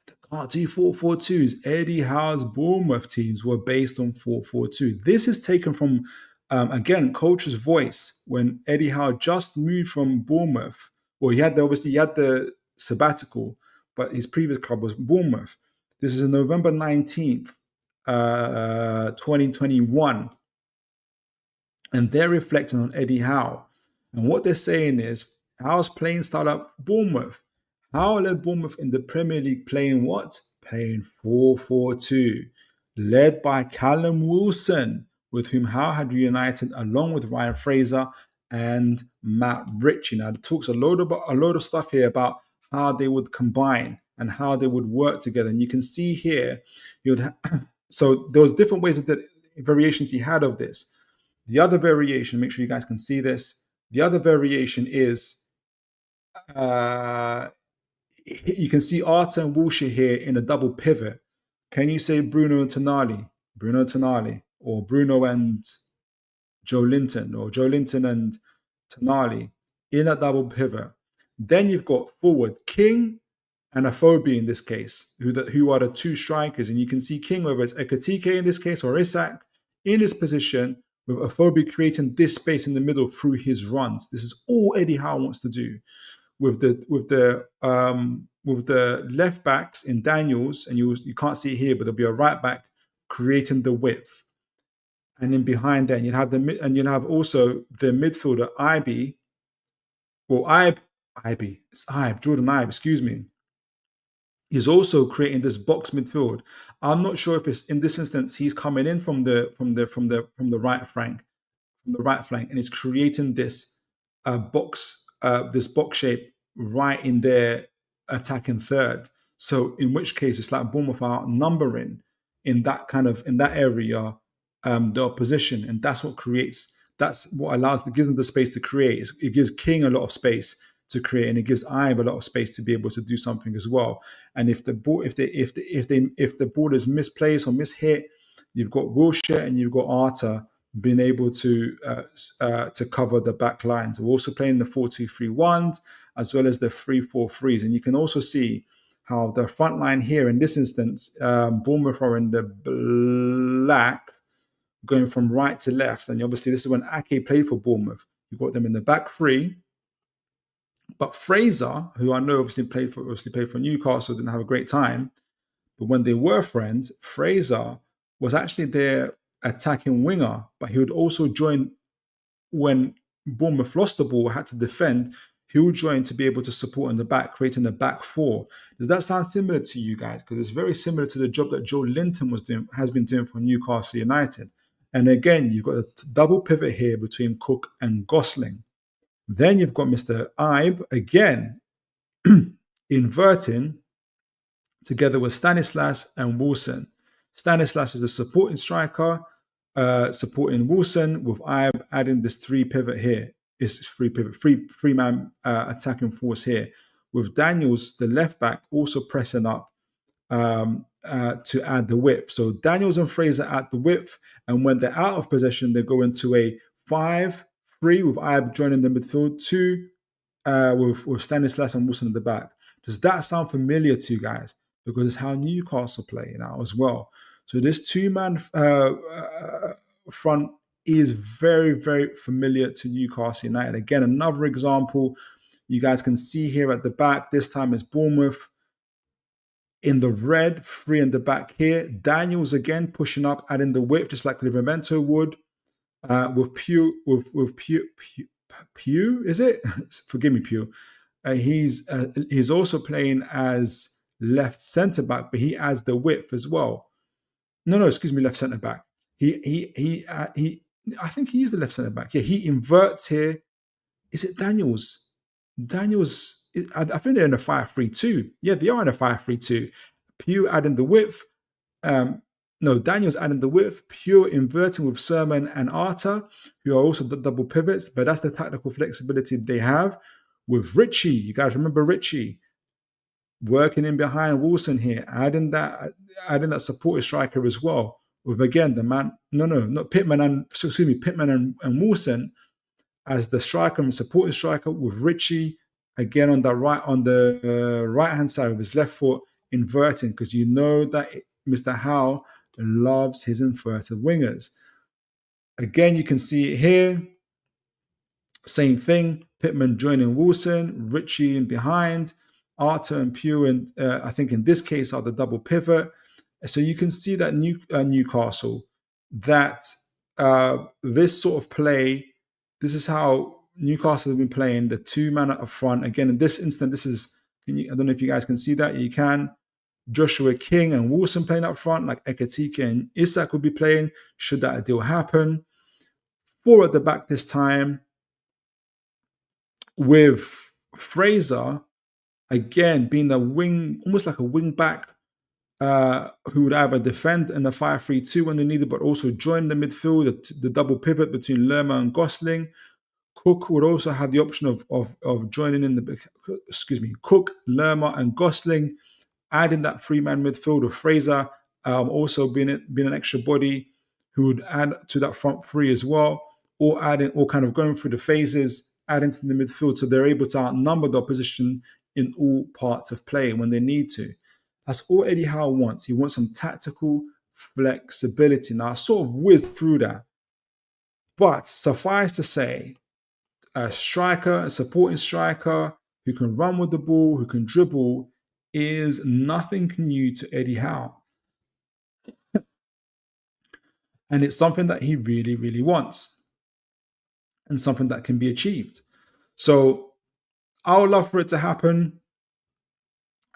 The can't do 4-4-2s. Eddie Howe's Bournemouth teams were based on 4-4-2. This is taken from, again, coach's voice when Eddie Howe just moved from Bournemouth. Well, he had the sabbatical, but his previous club was Bournemouth. This is on November 19th, 2021. And they're reflecting on Eddie Howe. And what they're saying is, Howe's playing style at Bournemouth. Howe led Bournemouth in the Premier League playing what? Playing 4-4-2. Led by Callum Wilson, with whom Howe had reunited along with Ryan Fraser and Matt Ritchie. Now, it talks a load of stuff here about how they would combine and how they would work together. And you can see here, so there was different ways of the variations he had of this. The other variation, make sure you guys can see this. The other variation is, you can see Arta and Wilshere here in a double pivot. Can you say Bruno and Tonali? Bruno and Tonali, or Bruno and Joe Linton, or Joe Linton and Tonali in a double pivot. Then you've got forward King and Afobe in this case, who are the two strikers. And you can see King, whether it's Ekitike in this case or Isak, in this position, with Afobe creating this space in the middle through his runs. This is all Eddie Howe wants to do. With the left backs in Daniels, and you can't see it here, but there'll be a right back creating the width. And then behind that, you'll have also the midfielder Jordan Ibe, excuse me. He's also creating this box midfield. I'm not sure if it's in this instance he's coming in from the right flank, and he's creating this box shape right in their attacking third. So in which case, it's like Bournemouth are outnumbering in that area, the opposition, and that's what gives them the space to create. It gives King a lot of space to create, and it gives Ibe a lot of space to be able to do something as well. And if the ball is misplaced or mishit, you've got Wilshere and you've got Arta being able to cover the back lines. We're also playing the 4-2-3-1s as well as the 3-4-3s, and you can also see how the front line here in this instance, Bournemouth are in the black, going from right to left. And obviously this is when Ake played for Bournemouth. You got them in the back three. But Fraser, who I know obviously played for Newcastle, didn't have a great time. But when they were friends, Fraser was actually their attacking winger. But he would also join when Bournemouth lost the ball, had to defend. He would join to be able to support in the back, creating the back four. Does that sound similar to you guys? Because it's very similar to the job that Joe Linton has been doing for Newcastle United. And again, you've got a double pivot here between Cook and Gosling. Then you've got Mr. Ibe again inverting together with Stanislas and Wilson. Stanislas is a supporting striker, supporting Wilson, with Ibe adding this three pivot here. It's three man attacking force here, with Daniels, the left back, also pressing up to add the width. So Daniels and Fraser add the width, and when they're out of possession, they go into a 5-3 with Ibe joining the midfield, 2 with Stanislas and Wilson at the back. Does that sound familiar to you guys? Because it's how Newcastle play now as well. So this two-man front is very, very familiar to Newcastle United. Again, another example you guys can see here at the back. This time it's Bournemouth in the red, 3 in the back here. Daniels again pushing up, adding the width, just like Livramento would. With Pew, is it? Forgive me, Pew. He's also playing as left centre back, but he adds the width as well. No, excuse me, left centre back. I think he is the left centre back. Yeah, he inverts here. Is it Daniels? I think they're in a 5-3-2. Yeah, they are in a 5-3-2. Pew adding the width. Daniels adding the width. Pew inverting with Sermon and Arta, who are also the double pivots, but that's the tactical flexibility they have. With Richie, you guys remember Richie working in behind Wilson here, adding that supporting striker as well. With again Pittman and Wilson as the striker and supporting striker, with Richie again on the right hand side with his left foot inverting, because you know that Mr. Howe loves his inverted wingers. Again, you can see it here. Same thing. Pittman joining Wilson, Richie in behind, Arta and Pew, and I think in this case are the double pivot. So you can see that Newcastle, that this sort of play, this is how Newcastle have been playing, the two-man up front. Again, in this instant, I don't know if you guys can see that. You can. Joshua King and Wilson playing up front, like Ekitike and Isak would be playing, should that deal happen. 4 at the back this time, with Fraser, again, being the wing, almost like a wing back, who would either defend in the 5-3-2 when they needed, but also join the midfield, the double pivot between Lerma and Gosling. Cook would also have the option of joining in Cook, Lerma and Gosling, adding that 3-man midfield of Fraser, also being an extra body who would add to that front 3 as well, or kind of going through the phases, adding to the midfield, so they're able to outnumber the opposition in all parts of play when they need to. That's all Eddie Howe wants. He wants some tactical flexibility. Now, I sort of whizzed through that. But suffice to say, a supporting striker who can run with the ball, who can dribble, is nothing new to Eddie Howe. And it's something that he really, really wants, and something that can be achieved. So I would love for it to happen.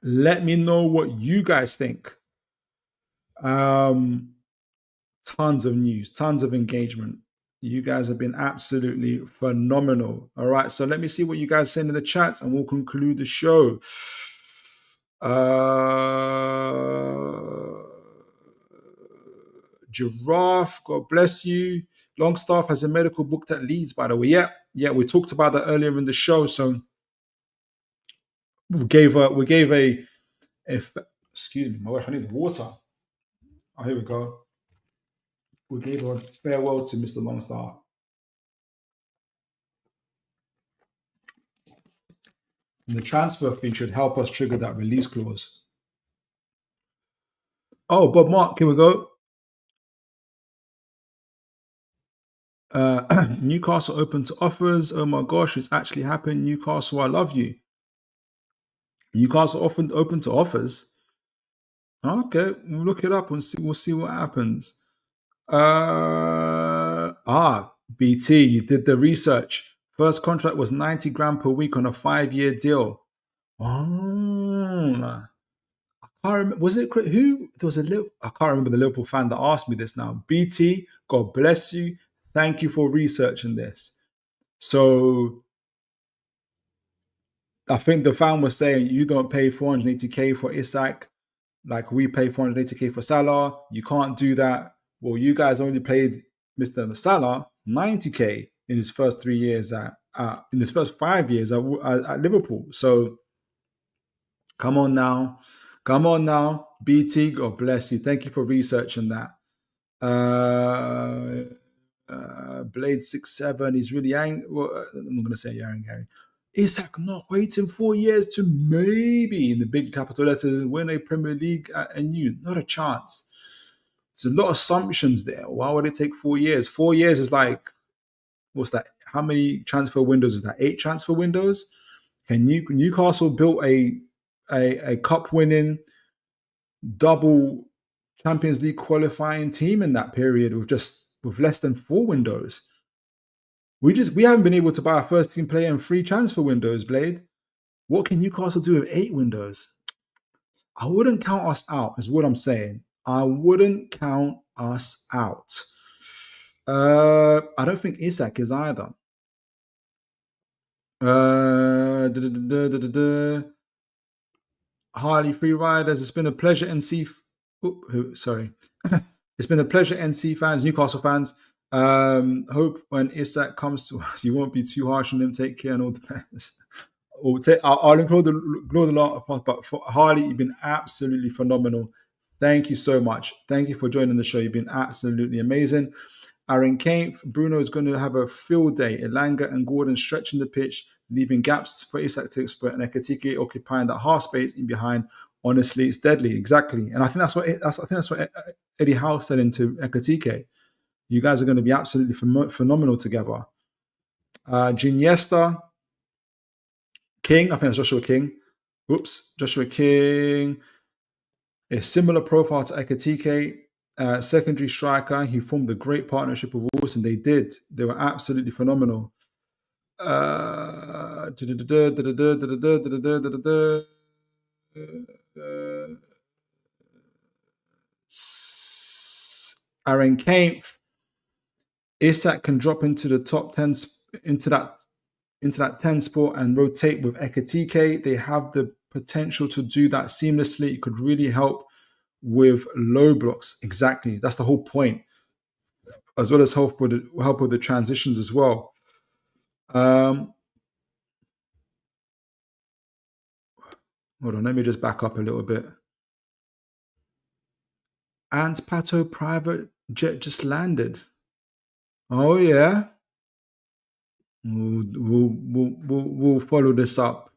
Let me know what you guys think. Tons of news, tons of engagement. You guys have been absolutely phenomenal. All right, so let me see what you guys say in the chats, and we'll conclude the show. Giraffe, God bless you. Longstaff has a medical booked at Leeds, by the way. Yeah, we talked about that earlier in the show. So we gave a excuse me, my wife, I need water. Oh, here we go. We gave a farewell to Mr. Longstaff. And the transfer fee should help us trigger that release clause. Oh, Bob Mark, here we go. Newcastle open to offers. Oh my gosh, it's actually happened. Newcastle, I love you. Newcastle often open to offers. Okay, we'll look it up and see. We'll see what happens. BT, you did the research. First contract was 90 grand per week on a 5-year deal. Oh, I can't remember. Was it who? There was a little. I can't remember the Liverpool fan that asked me this now. BT, God bless you. Thank you for researching this. So I think the fan was saying you don't pay 480k for Isak, like we pay 480k for Salah. You can't do that. Well, you guys only paid Mr. Salah 90k in his first 3 years in his first 5 years at Liverpool. So come on now, BT. God bless you. Thank you for researching that. Blade 6-7. He's really angry. Well, I'm not going to say angry. Isak not waiting 4 years to maybe in the big capital letters win a Premier League and you. Not a chance. There's a lot of assumptions there. Why would it take 4 years? 4 years is like, what's that? How many transfer windows is that? 8 transfer windows? Can Newcastle built a cup winning double Champions League qualifying team in that period with less than 4 windows. We haven't been able to buy a first team player in 3 transfer windows, Blade. What can Newcastle do with 8 windows? I wouldn't count us out, is what I'm saying. I wouldn't count us out. I don't think Isak is either. Harley Free Riders, it's been a pleasure, NC. Sorry. It's been a pleasure, NC fans, Newcastle fans. Hope when Isak comes to us, you won't be too harsh on him. Take care and all the best. I'll include the lot, but for Harley, you've been absolutely phenomenal. Thank you so much. Thank you for joining the show. You've been absolutely amazing. Aaron Kane, Bruno is going to have a field day. Elanga and Gordon stretching the pitch, leaving gaps for Isak to exploit, and Ekitike occupying that half space in behind. Honestly, it's deadly. Exactly, and I think that's what Eddie Howe said into Ekitike. You guys are going to be absolutely phenomenal together. Iniesta, King, I think that's Joshua King. Joshua King. A similar profile to Ekitike, secondary striker. He formed a great partnership with Wilson. They did. They were absolutely phenomenal. Aaron Kane. Isak can drop into the top 10, into that 10 spot and rotate with Ekitike. They have the potential to do that seamlessly. It could really help with low blocks. Exactly. That's the whole point. As well as help with the transitions as well. Hold on, let me just back up a little bit. Ant Pato private jet just landed. Oh yeah. We'll follow this up.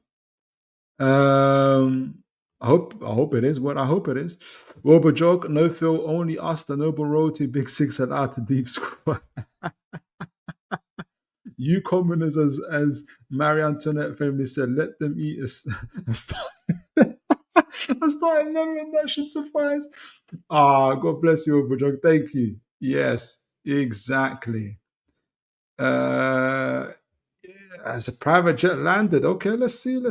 I hope it is what I hope it is. Robojog, no Phil, only us, the noble royalty, big six and out to deep squad. You commoners, as Marie Antoinette famously said, let them eat a starting level and that should suffice. God bless you, Robojog. Thank you. Yes, exactly. As a private jet landed. Okay, let's see.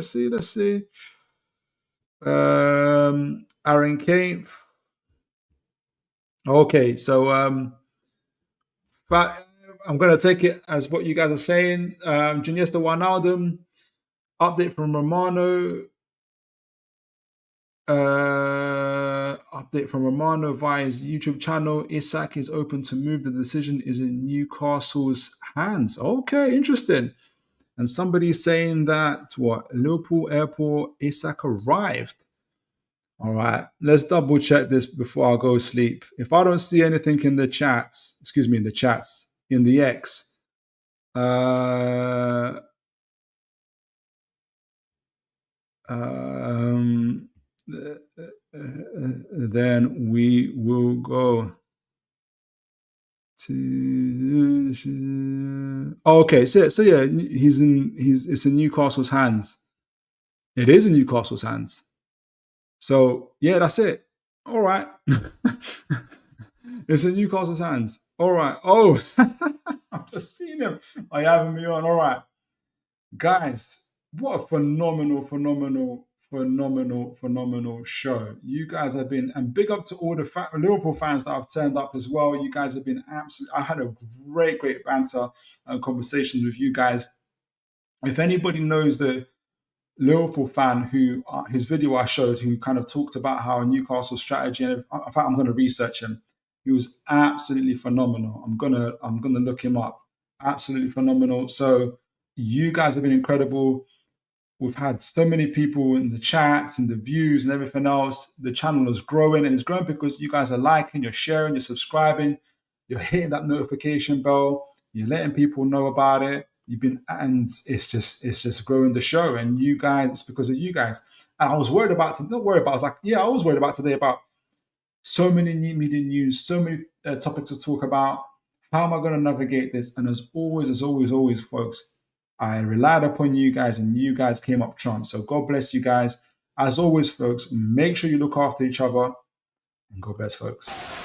Aaron Kane. Okay, so I'm gonna take it as what you guys are saying. Iniesta Wijnaldum, update from Romano. Update from Romano via his YouTube channel. Isak is open to move. The decision is in Newcastle's hands. Okay, interesting. And somebody's saying that Liverpool airport, Isak arrived. All right, let's double check this before I go sleep. If I don't see anything in the chats, in the X, then we will go to. Okay, so yeah, it's in Newcastle's hands. It is in Newcastle's hands. So yeah, that's it. All right, it's in Newcastle's hands. All right. Oh, I've just seen him. Are you having me on? All right, guys. What a phenomenal show. You guys have been, and big up to all the Liverpool fans that have turned up as well. You guys have been absolutely, I had a great banter and conversations with you guys. If anybody knows the Liverpool fan who, his video I showed, who kind of talked about how Newcastle strategy, and in fact, I'm going to research him. He was absolutely phenomenal. I'm gonna look him up. Absolutely phenomenal. So you guys have been incredible. We've had so many people in the chats and the views and everything else. The channel is growing, and it's growing because you guys are liking, you're sharing, you're subscribing, you're hitting that notification bell, you're letting people know about it. And it's just growing the show. And you guys, it's because of you guys. And I was worried about, I was like, yeah, I was worried about today about so many media news, so many topics to talk about. How am I going to navigate this? And as always, folks, I relied upon you guys, and you guys came up trump. So God bless you guys. As always, folks, make sure you look after each other, and God bless, folks.